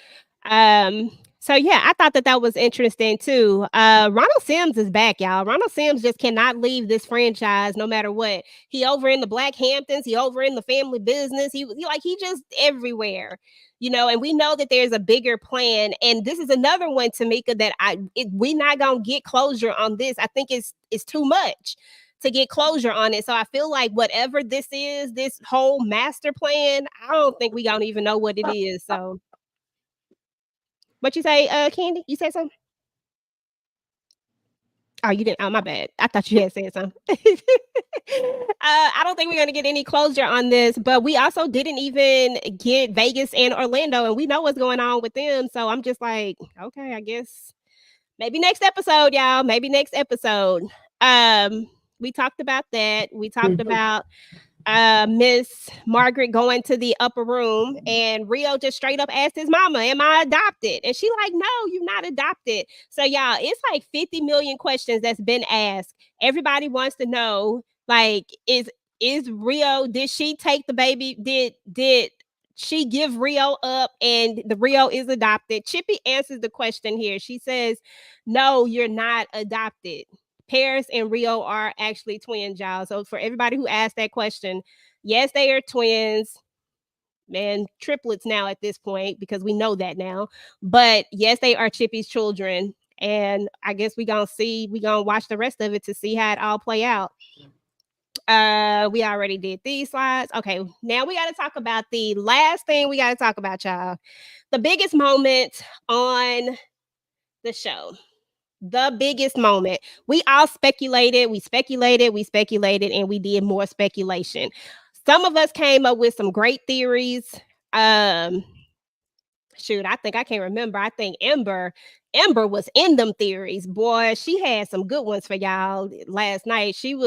So yeah, I thought that was interesting too. Ronald Sims is back, y'all. Ronald Sims just cannot leave this franchise no matter what. He over in the Black Hamptons, he over in the family business. He just everywhere, and we know that there's a bigger plan. And this is another one, Tamika, that we not gonna get closure on this. I think it's too much to get closure on it. So I feel like whatever this is, this whole master plan, I don't think we don't even know what it is. So what you say, Kendi? You said something? Oh, you didn't. Oh, my bad. I thought you had said something. I don't think we're going to get any closure on this, but we also didn't even get Vegas and Orlando, and we know what's going on with them. So I'm just like, okay, I guess Maybe next episode, y'all. Maybe next episode. We talked about that. We talked about Miss Margaret going to the upper room, and Rio just straight up asked his mama, "Am I adopted?" And she like, "No, you're not adopted." So y'all, it's like 50 million questions that's been asked. Everybody wants to know, like, is Rio? Did she take the baby? Did she give Rio up, and the Rio is adopted? Chippy answers the question here. She says, "No, you're not adopted. Paris and Rio are actually twins, y'all." So for everybody who asked that question, yes, they are twins. Man, triplets now at this point, because we know that now. But yes, they are Chippy's children. And I guess we're gonna watch the rest of it to see how it all play out. We already did these slides. Okay, now we got to talk about the last thing we got to talk about, y'all. The biggest moment on the show. The biggest moment. We all speculated, and we did more speculation. Some of us came up with some great theories. Shoot, I think I can't remember. I think Ember was in them theories. Boy, she had some good ones for y'all last night. She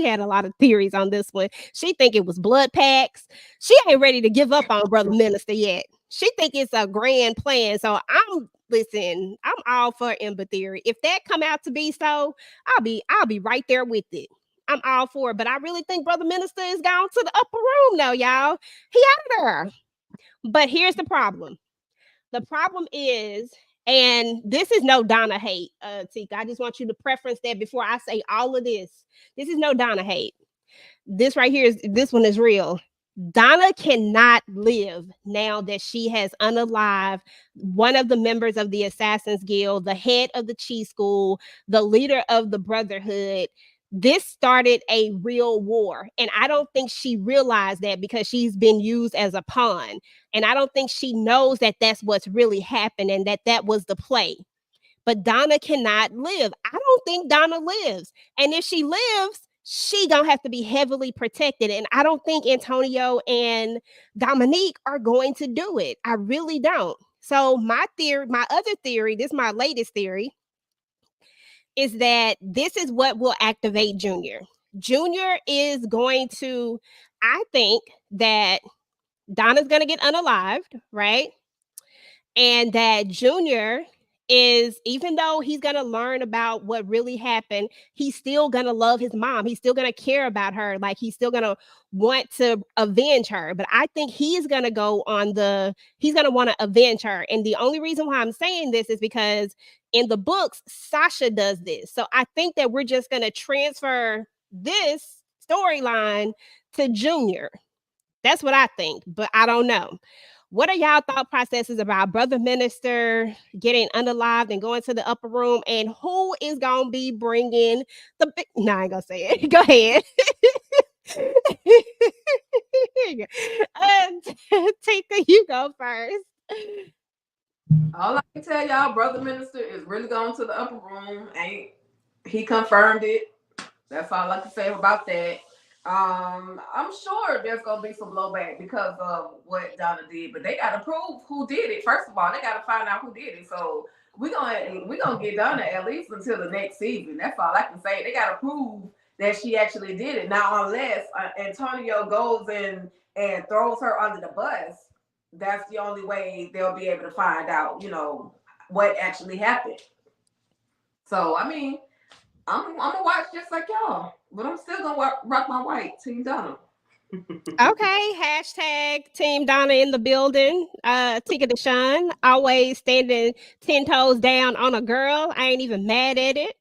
had a lot of theories on this one. She think it was blood packs. She ain't ready to give up on Brother Minister yet. She think it's a grand plan. So I'm all for Ember theory. If that come out to be so, I'll be right there with it. I'm all for it. But I really think Brother Minister is gone to the upper room now, y'all. He out of there. But here's the problem. The problem is, and this is no Donna hate, Tika. I just want you to preference that before I say all of this. This is no Donna hate. This right here this one is real. Donna cannot live now that she has unalived one of the members of the Assassin's Guild, the head of the Chi School, the leader of the Brotherhood. This started a real war. And I don't think she realized that, because she's been used as a pawn. And I don't think she knows that that's what's really happened, and that was the play. But Donna cannot live. I don't think Donna lives. And if she lives, she gonna have to be heavily protected. And I don't think Antonio and Dominique are going to do it. I really don't. So my other theory, this is my latest theory, is that this is what will activate Junior. Junior is going to, I think that Donna's going to get unalived, right? And that Junior is, even though he's going to learn about what really happened, he's still going to love his mom. He's still going to care about her. Like, he's still going to want to avenge her. But I think he's going to he's going to want to avenge her. And the only reason why I'm saying this is because in the books, Sasha does this. So I think that we're just going to transfer this storyline to Junior. That's what I think, but I don't know. What are y'all thought processes about Brother Minister getting unalived and going to the upper room? And who is going to be bringing the big... No, I ain't going to say it. Go ahead. Tika, you go first. All I can tell y'all, Brother Minister is really going to the upper room. He confirmed it. That's all I can say about that. I'm sure there's gonna be some blowback because of what Donna did, but they gotta prove who did it. First of all, they gotta find out who did it. So we're gonna get Donna at least until the next season. That's all I can say. They gotta prove that she actually did it. Now, unless Antonio goes in and throws her under the bus, that's the only way they'll be able to find out, what actually happened. So I mean, I'm gonna watch just like y'all, but I'm still gonna rock my white Team Donna. Okay, hashtag Team Donna in the building. Tika Deshawn, always standing 10 toes down on a girl. I ain't even mad at it.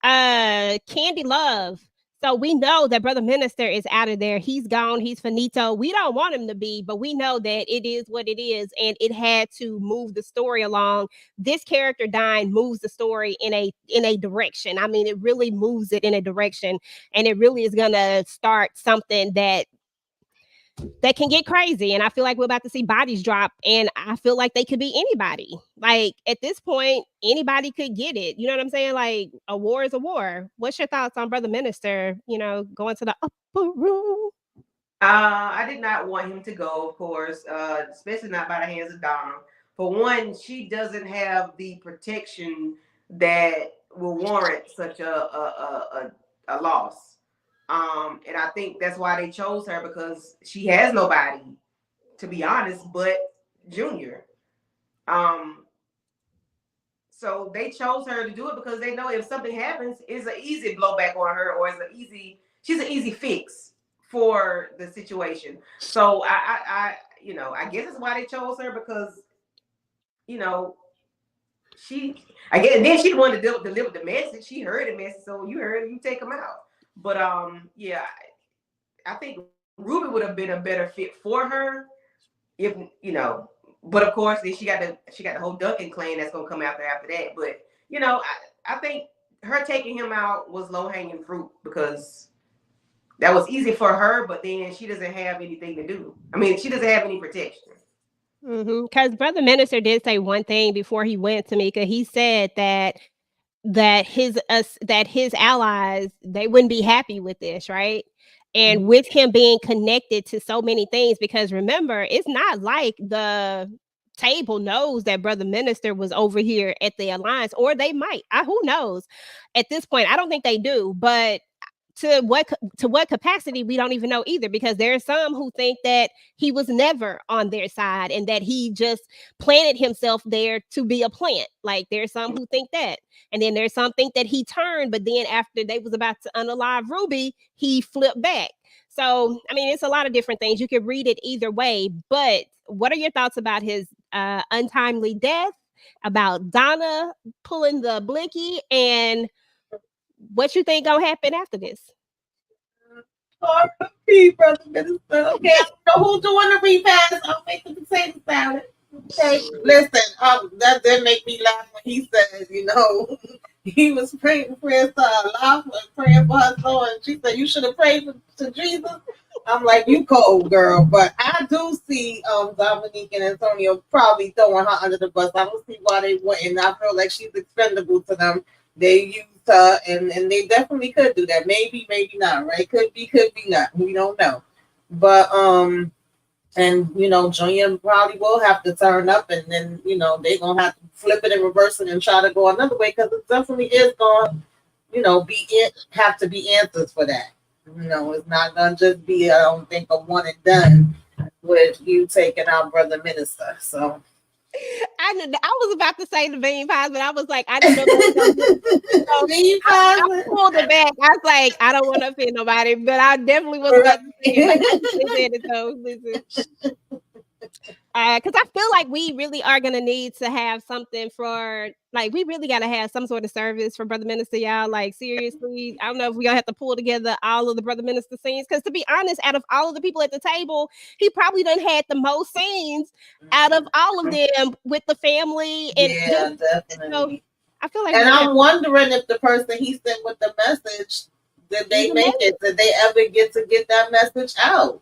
Candy Love. So we know that Brother Minister is out of there. He's gone. He's finito. We don't want him to be, but we know that it is what it is, and it had to move the story along. This character dying moves the story in a direction. I mean, it really moves it in a direction, and it really is gonna start something that can get crazy. And I feel like we're about to see bodies drop, and I feel like they could be anybody. Like, at this point, anybody could get it. You know what I'm saying? Like, a war is a war. What's your thoughts on Brother Minister, going to the upper room? I did not want him to go, of course, especially not by the hands of Donna. For one, she doesn't have the protection that will warrant such a loss. And I think that's why they chose her, because she has nobody, to be honest, but Junior. So they chose her to do it because they know if something happens, it's an easy blowback on her, or she's an easy fix for the situation. So I guess it's why they chose her, because I guess then she wanted to deliver the message. She heard the message, so you heard it, you take them out. But yeah, I think Ruby would have been a better fit for her if But of course, then she got the whole Duncan clan that's gonna come after that. But I think her taking him out was low hanging fruit, because that was easy for her. But then she doesn't have anything to do. I mean, she doesn't have any protection. Because Brother Minister did say one thing before he went, Tamika. He said that his allies, they wouldn't be happy with this, right? And with him being connected to so many things, because remember, it's not like the table knows that Brother Minister was over here at the Alliance, or they might. Who knows? At this point, I don't think they do, but to what capacity, we don't even know either, because there are some who think that he was never on their side and that he just planted himself there to be a plant. Like, there's some who think that. And then there's some think that he turned, but then after they was about to unalive Ruby, he flipped back. So, I mean, it's a lot of different things. You could read it either way. But what are your thoughts about his untimely death, about Donna pulling the blicky, and what you think gonna happen after this? R.I.P. Brother Minister. Okay, I don't know who's doing the repass. I'll make the potato salad. Okay, listen, that did make me laugh when he said, he was praying prayers to Allah and praying for her soul, and she said, you should have prayed to Jesus. I'm like, you cold, girl. But I do see Dominique and Antonio probably throwing her under the bus. I don't see why they wouldn't. I feel like she's expendable to them. They used her, and they definitely could do that. Maybe not, right? Could be not. We don't know. But and Junior probably will have to turn up, and then they're gonna have to flip it and reverse it and try to go another way, because it definitely is going have to be answers for that. It's not gonna just be, I don't think, a one and done with you taking out Brother Minister. So I was about to say the bean pies, but I was like, I didn't know. Bean pies. I pulled it back. I was like, I don't want to offend nobody, but I definitely was about to say it. So listen. Because I feel like we really are going to need to have something we really got to have some sort of service for Brother Minister, y'all. Like, seriously, I don't know if we're going to have to pull together all of the Brother Minister scenes. Because to be honest, out of all of the people at the table, he probably done had the most scenes out of all of them with the family. And yeah, definitely. I feel like, and I'm wondering if the person he sent with the message, did they make it? Did they ever get that message out?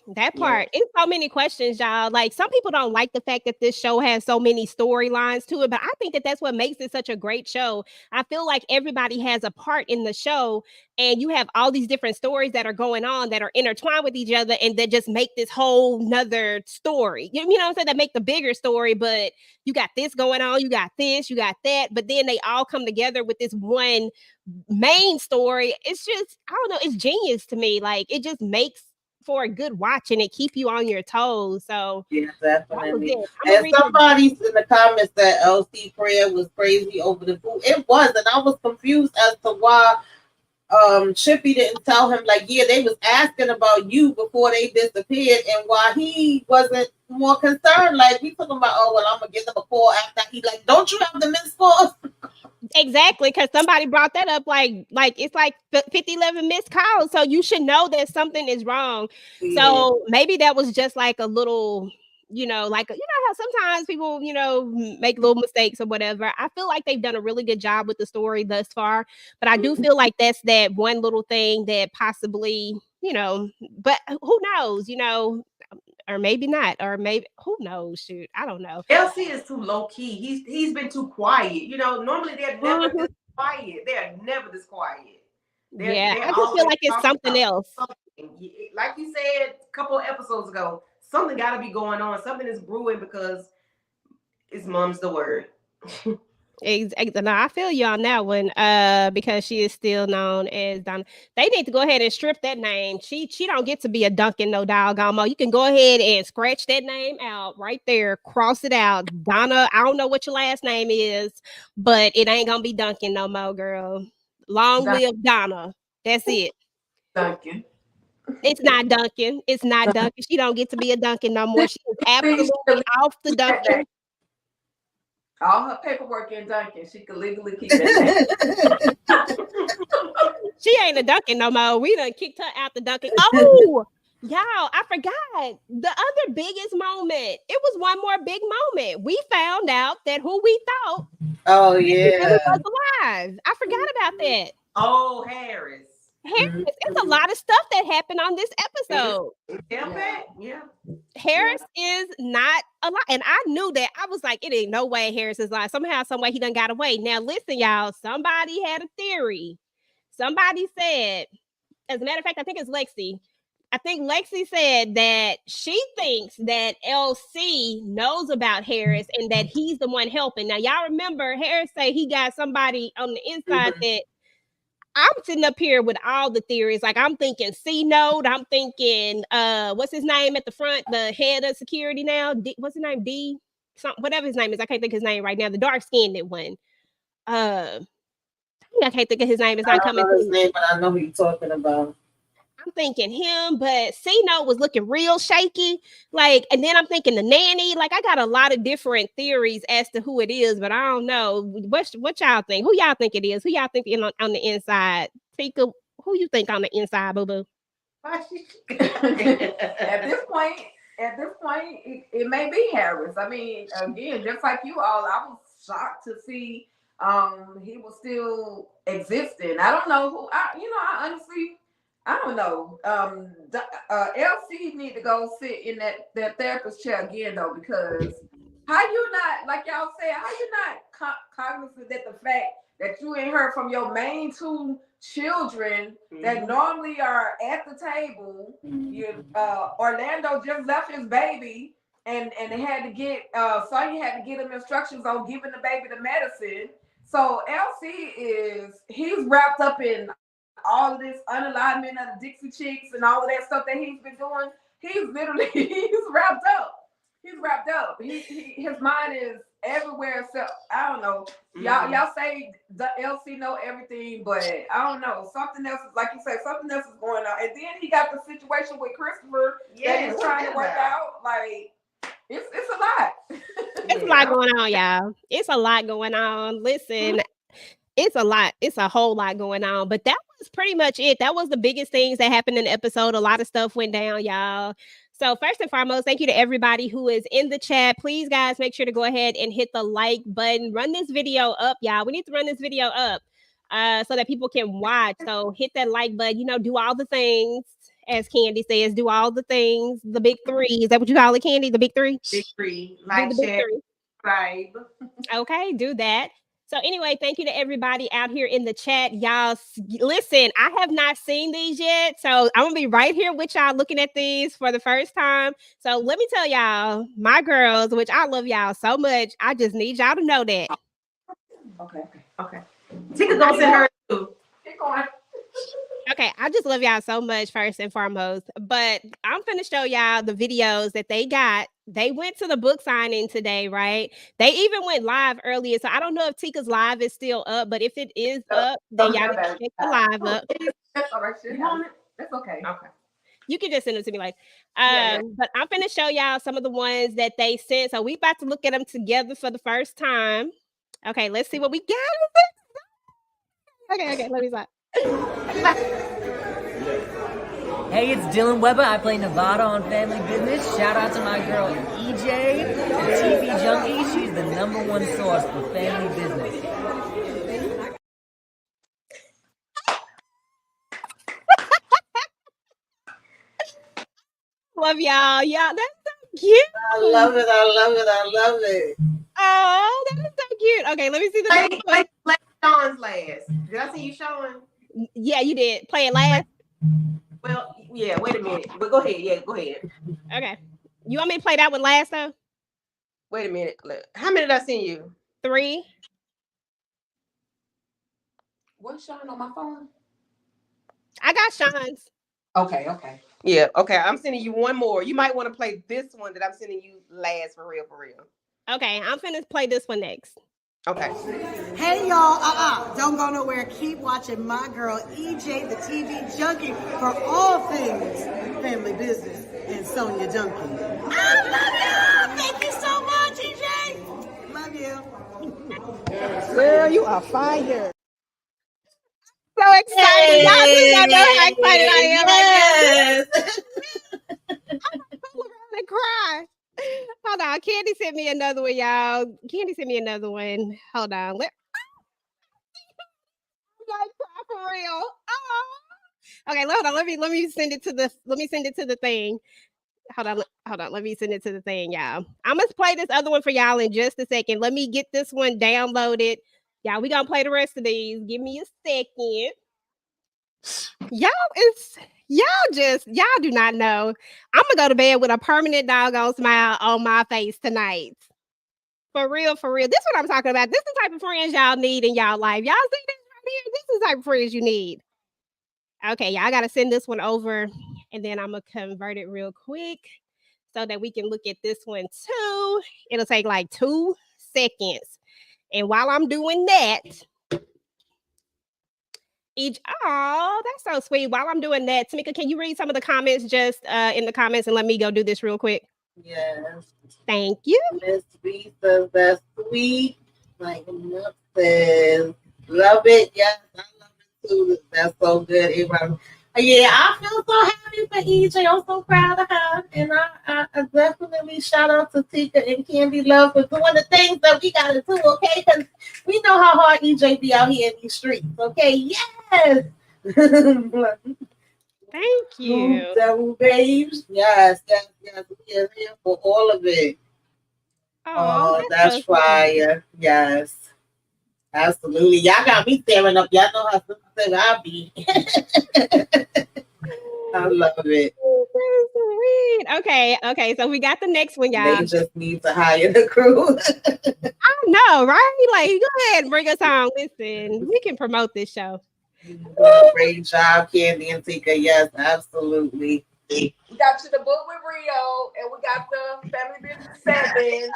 That part. It's so many questions, y'all. Like, some people don't like the fact that this show has so many storylines to it, but I think that that's what makes it such a great show. I feel like everybody has a part in the show, and you have all these different stories that are going on that are intertwined with each other, and that just make this whole nother story. You know what I'm saying? That make the bigger story, but you got this going on, you got this, you got that, but then they all come together with this one main story. It's just, I don't know, it's genius to me. Like, it just makes for a good watch, and it keep you on your toes. So yeah, definitely. And somebody's in the comments that LC prayer was crazy over the food. It was, and I was confused as to why Chippy didn't tell him, like, yeah, they was asking about you before they disappeared, and why he wasn't more concerned. Like, we talking about, oh well, I'm gonna give them a call after. He like, don't you have the missed calls? Exactly, because somebody brought that up, like it's like 50-11 missed calls, so you should know that something is wrong. So maybe that was just like a little, like, how sometimes people, make little mistakes or whatever. I feel like they've done a really good job with the story thus far, but I do feel like that's that one little thing that possibly, but who knows, or maybe not, or maybe, who knows? Shoot, I don't know. LC is too low key. He's been too quiet. Normally they're never this quiet. They're never this quiet. I just feel like it's something else. Like you said a couple of episodes ago, something got to be going on. Something is brewing, because his mom's the word. No, I feel you on that one. Because she is still known as Donna. They need to go ahead and strip that name. She don't get to be a Duncan no doggone more. You can go ahead and scratch that name out right there, cross it out. Donna, I don't know what your last name is, but it ain't gonna be Duncan no more, girl. Long live Donna. That's it. Duncan. It's not Duncan. It's not Duncan. She don't get to be a Duncan no more. She is absolutely off the Duncan. All her paperwork in Duncan, she could legally keep it. She ain't a Duncan no more. We done kicked her out the Duncan. Oh, y'all, I forgot the other biggest moment. It was one more big moment. We found out that who we thought Oh really yeah. was alive. I forgot about that. Oh, Harris. Harris, it's a lot of stuff that happened on this episode. Yeah. Harris is not alive. And I knew that. I was like, it ain't no way Harris is alive. Somehow, some way he done got away. Now, listen, y'all, somebody had a theory. Somebody said, as a matter of fact, I think it's Lexi. I think Lexi said that she thinks that LC knows about Harris and that he's the one helping. Now, y'all remember Harris say he got somebody on the inside that I'm sitting up here with all the theories. Like I'm thinking C Node. I'm thinking what's his name at the front, the head of security now. What's his name? D something, whatever his name is. I can't think of his name right now. The dark skinned one. I can't think of his name. It's not coming to his name, but I know who you're talking about. I'm thinking him, but C-Note was looking real shaky. Like, and then I'm thinking the nanny. Like, I got a lot of different theories as to who it is, but I don't know. What y'all think? Who y'all think it is? Who y'all think on the inside? Tika, who you think on the inside, boo-boo? At this point, it may be Harris. I mean, again, just like you all, I was shocked to see he was still existing. I don't know who. I honestly, I don't know. LC need to go sit in that therapist chair again though, because how you not, like y'all say, how you not cognizant that the fact that you ain't heard from your main two children that normally are at the table. Orlando just left his baby, and they had to get Sonya had to get him instructions on giving the baby the medicine. So LC he's wrapped up in all of this unalignment of the Dixie Chicks and all of that stuff that he's been doing. He's literally wrapped up. He's wrapped up. His mind is everywhere. So I don't know. Y'all say the LC know everything, but I don't know. Something else is, like you say, something else is going on. And then he got the situation with Christopher that he's trying to work out. Like it's a lot. It's a lot going on, y'all. It's a lot going on. Listen, it's a lot. It's a whole lot going on. But that was pretty much it. That was the biggest things that happened in the episode. A lot of stuff went down, y'all. So first and foremost, thank you to everybody who is in the chat. Please, guys, make sure to go ahead and hit the like button. Run this video up, y'all. We need to run this video up so that people can watch. So hit that like button. Do all the things. As Candy says, do all the things. The big three. Is that what you call it, Candy? The big three? Big three. Like, share, subscribe. Okay, do that. So anyway, thank you to everybody out here in the chat. Y'all, listen, I have not seen these yet. So I'm going to be right here with y'all looking at these for the first time. So let me tell y'all, my girls, which I love y'all so much, I just need y'all to know that. Okay. Tika gonna send her too. Keep going. Okay, I just love y'all so much, first and foremost. But I'm finna show y'all the videos that they got. They went to the book signing today, right? They even went live earlier. So I don't know if Tika's live is still up, but if it is up, then y'all can check the live up. That's all right. That's okay. Okay. You can just send them to me like, but I'm finna show y'all some of the ones that they sent. So we about to look at them together for the first time. Okay, let's see what we got. Okay, let me stop. Hey, it's Dylan Weber. I play Nevada on Family Business. Shout out to my girl EJ, the TV junkie. She's the #1 source for family business. Love y'all. Y'all, that's so cute. I love it. Oh, that is so cute. Okay, let me see the play Sean's last. Did I see you showing? Yeah, you did. Play it last. Well, yeah, wait a minute. But go ahead. Yeah, go ahead. Okay. You want me to play that one last though? Wait a minute. Look. How many did I send you? 3. What's showing on my phone? I got Sean's. Okay. Yeah. Okay. I'm sending you one more. You might want to play this one that I'm sending you last for real. Okay, I'm finna play this one next. Okay. Hey y'all, don't go nowhere. Keep watching my girl EJ, the TV junkie, for all things family business and Sonia Junkie. I love you. Thank you so much, EJ. Love you. Girl, you are fire. So excited. Y'all do not know how excited I am right now. Pull around and cry. Hold on. Candy sent me another one, y'all. Candy sent me another one. Hold on. Like cry for real. Oh. Okay, hold on. Let me send it to the thing. Hold on. Let me send it to the thing, y'all. I'm gonna play this other one for y'all in just a second. Let me get this one downloaded. Y'all, we gonna play the rest of these. Give me a second. Y'all do not know. I'm gonna go to bed with a permanent doggone smile on my face tonight. For real. This is what I'm talking about. This is the type of friends y'all need in y'all life. Y'all see this right here? This is the type of friends you need. Okay, y'all gotta send this one over, and then I'm gonna convert it real quick so that we can look at this one too. It'll take like 2 seconds. And while I'm doing that, that's so sweet. While I'm doing that, Tamika, can you read some of the comments just in the comments and let me go do this real quick? Yes. Thank you. Miss B says that's sweet. Like Nook says, love it. Yes, I love it too. That's so good. Everybody. Yeah, I feel so happy for EJ. I'm so proud of her. And I definitely shout out to Tika and Candy Love for doing the things that we got to do, okay? Because we know how hard EJ be out here in these streets, okay? Yes. Thank you. Devil babes. Yes. We are here for all of it. Oh, that's so fire. Yes. Absolutely. Y'all got me staring up. Y'all know how sensitive I be. I love it. Sweet. Okay. So we got the next one, y'all. They just need to hire the crew. I know, right? Like, go ahead and bring us on. Listen, we can promote this show. Great job, Candy and Tika. Yes, absolutely. We got you the book with Rio, and we got the Family Business 7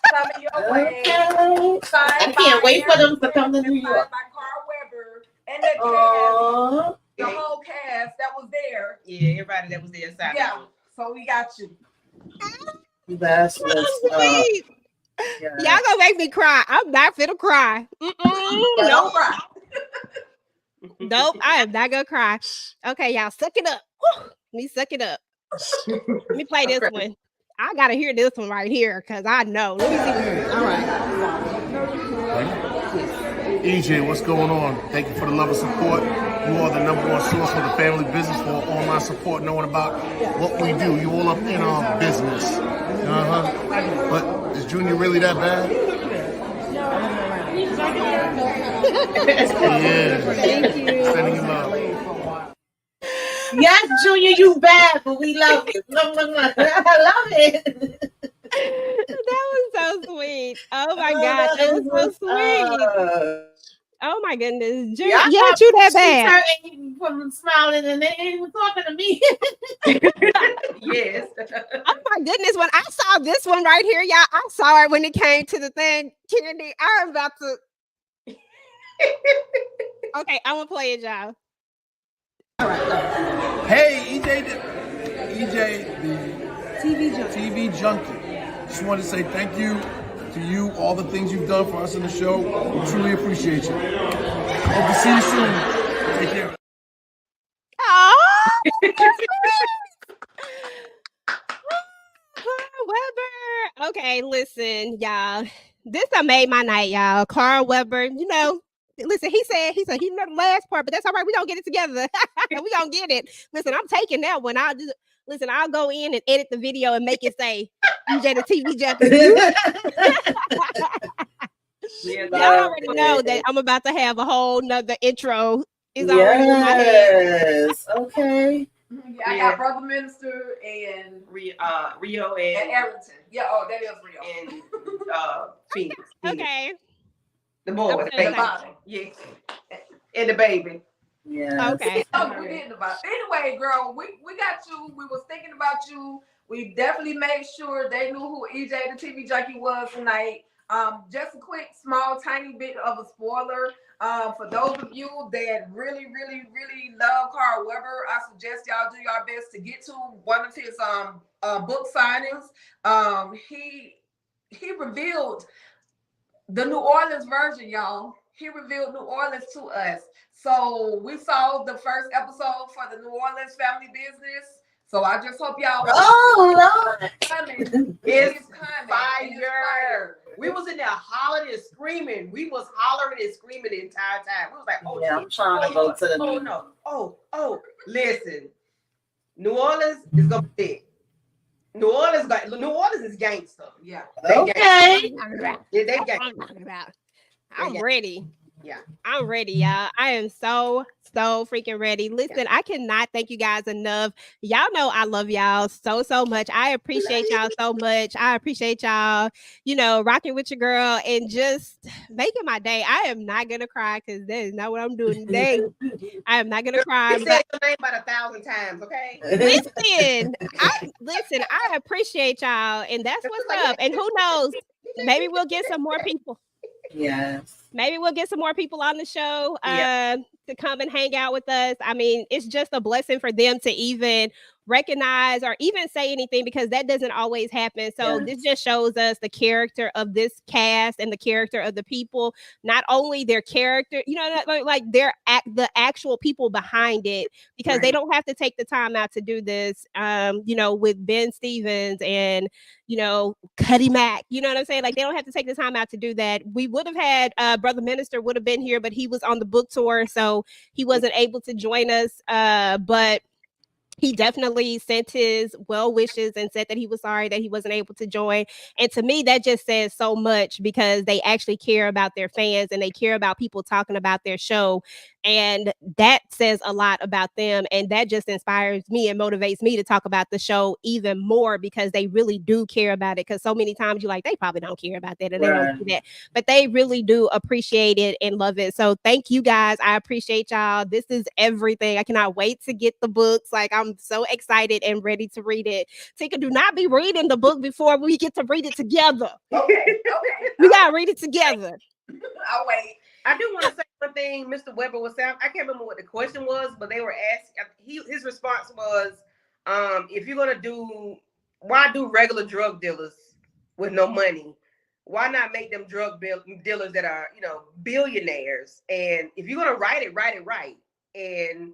coming your way. I can't wait for them to come to New York. By Carl Weber and the cast, the whole cast that was there. Yeah, everybody that was there. Yeah, so we got you. That's what's up. Sweet. Yeah. Y'all gonna make me cry. I'm not finna cry. Don't cry. Nope, I am not gonna cry. Okay, y'all, suck it up. Woo. Let me suck it up. Let me play this one. I gotta hear this one right here because I know. Let me see. All right. EJ, what's going on? Thank you for the love and support. You are the #1 source for the family business, for online support, knowing about what we do. You all up in our business. But is Junior really that bad? Yeah. Thank you. Sending you love. Yes, Junior, you bad, but we love you. I love it. That was so sweet. Oh my God, that was so sweet. Oh my goodness, Junior, Yeah, you that bad? She from smiling and they ain't even talking to me. Yes. Oh my goodness, when I saw this one right here, y'all, I saw it when it came to the thing. Candy, I'm about to. Okay, I'm gonna play it, y'all. Hey, EJ, the TV junkie. Just wanted to say thank you to you, all the things you've done for us in the show. We truly appreciate you. Hope to see you soon. Take care. Oh, Weber. Okay, listen, y'all. This done made my night, y'all. Carl Weber, listen, he said he know the last part, but that's all right. We gonna get it together. We gonna get it. Listen, I'm taking that one. I'll go in and edit the video and make it say EJ the TV junkie. Y'all already know that I'm about to have a whole nother intro. It's already in my head. Yes. Okay. Yeah, I got Brother Minister and Rio and Arrington. Yeah, that is Rio. And Phoenix. Okay. The boy. I'm The saying baby. Yeah. and the baby. Yeah. Okay. I'm forgetting about it. Anyway, girl, we got you. We was thinking about you. We definitely made sure they knew who EJ the TV Junkie was tonight. Just a quick, small, tiny bit of a spoiler. For those of you that really, really, really love Carl Weber, I suggest y'all do your best to get to one of his book signings. He revealed the New Orleans version, y'all. He revealed New Orleans to us. So we saw the first episode for the New Orleans family business. So I just hope y'all Oh Lord, coming. It's coming. fire. We was in there hollering and screaming. We was hollering and screaming the entire time. We was like, oh, yeah, I'm trying to go to the. oh no, oh. Listen, New Orleans is gonna be big. New Orleans is gangster. Yeah. Okay. They gangster. I'm talking about. I'm ready. Yeah. I'm ready, y'all. I am so freaking ready. Listen, I cannot thank you guys enough. Y'all know I love y'all so much. I appreciate y'all so much. I appreciate y'all, rocking with your girl and just making my day. I am not gonna cry because that is not what I'm doing today. I am not gonna cry. You said your name about 1,000 times, okay? Listen, I appreciate y'all, and that's what's up. And who knows? Maybe we'll get some more people. Yes. Maybe we'll get some more people on the show to come and hang out with us. I mean, it's just a blessing for them to even recognize or even say anything because that doesn't always happen. So this just shows us the character of this cast and the character of the people, not only their character, like the actual people behind it, because they don't have to take the time out to do this, with Ben Stevens and, Cuddy Mack, you know what I'm saying? Like they don't have to take the time out to do that. We would have had Brother Minister would have been here, but he was on the book tour, so he wasn't able to join us. But he definitely sent his well wishes and said that he was sorry that he wasn't able to join. And to me, that just says so much because they actually care about their fans and they care about people talking about their show. And that says a lot about them. And that just inspires me and motivates me to talk about the show even more because they really do care about it. Because so many times you're like, they probably don't care about that and they don't do that. But they really do appreciate it and love it. So thank you guys. I appreciate y'all. This is everything. I cannot wait to get the books. Like I'm so excited and ready to read it. Tika, do not be reading the book before we get to read it together. Okay. We gotta read it together. I'll wait. I do want to say one thing Mr. Weber was saying. I can't remember what the question was, but they were asking. His response was, if you're gonna why do regular drug dealers with no money? Why not make them drug dealers that are, billionaires? And if you're gonna write it right. And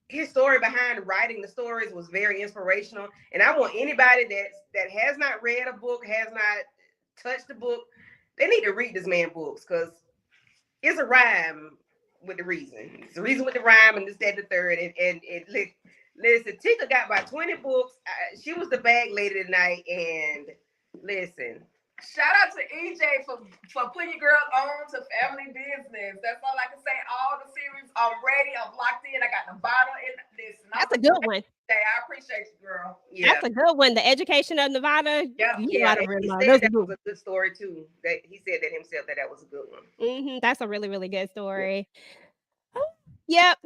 his story behind writing the stories was very inspirational. And I want anybody that has not read a book, has not touched the book, they need to read this man's books because it's a rhyme with the reason. It's a reason with the rhyme and this, that, and the third. And listen, Tika got about 20 books. She was the bag lady tonight. And listen. Shout out to EJ for putting your girl on to family business. That's all I can say. All the series, I'm ready. I'm locked in. I got the bottle in this. That's a good one. I appreciate you, girl. Yeah. That's a good one. The Education of Nevada. Yeah. He said that was a good story too. He said that himself that was a good one. That's a really, really good story. Yep.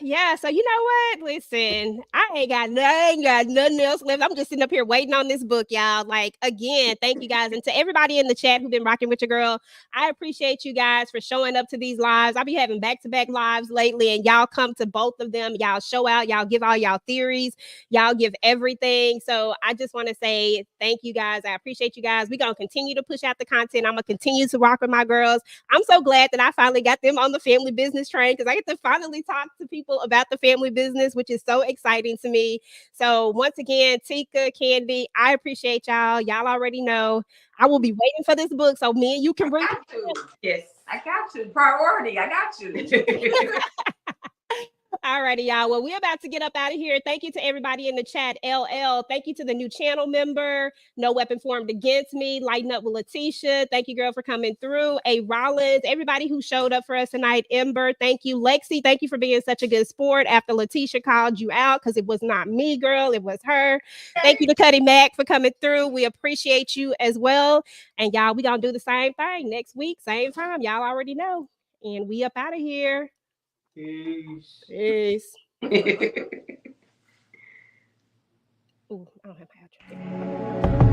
Yeah. So you know what? Listen, I ain't got nothing else left. I'm just sitting up here waiting on this book, y'all. Like again, thank you guys. And to everybody in the chat who've been rocking with your girl, I appreciate you guys for showing up to these lives. I'll be having back-to-back lives lately, and y'all come to both of them. Y'all show out, y'all give all y'all theories, y'all give everything. So I just want to say thank you guys. I appreciate you guys. We're gonna continue to push out the content. I'm gonna continue to rock with my girls. I'm so glad that I finally got them on the family business train because I get to finally talk to people about the family business, which is so exciting to me. So once again, Tika, Candy, I appreciate y'all. Y'all already know I will be waiting for this book so me and you can read it. Yes, I got you. Priority, I got you. Alrighty, y'all. Well, we're about to get up out of here. Thank you to everybody in the chat. LL. Thank you to the new channel member. No Weapon Formed Against Me. Lighten Up with Letitia. Thank you, girl, for coming through. A Rollins. Everybody who showed up for us tonight. Ember. Thank you. Lexi. Thank you for being such a good sport after Letitia called you out because it was not me, girl. It was her. Thank you to Cuddy Mack for coming through. We appreciate you as well. And y'all, we gonna do the same thing next week, same time. Y'all already know. And we up out of here. Peace. Peace. Ooh, I don't have my outro.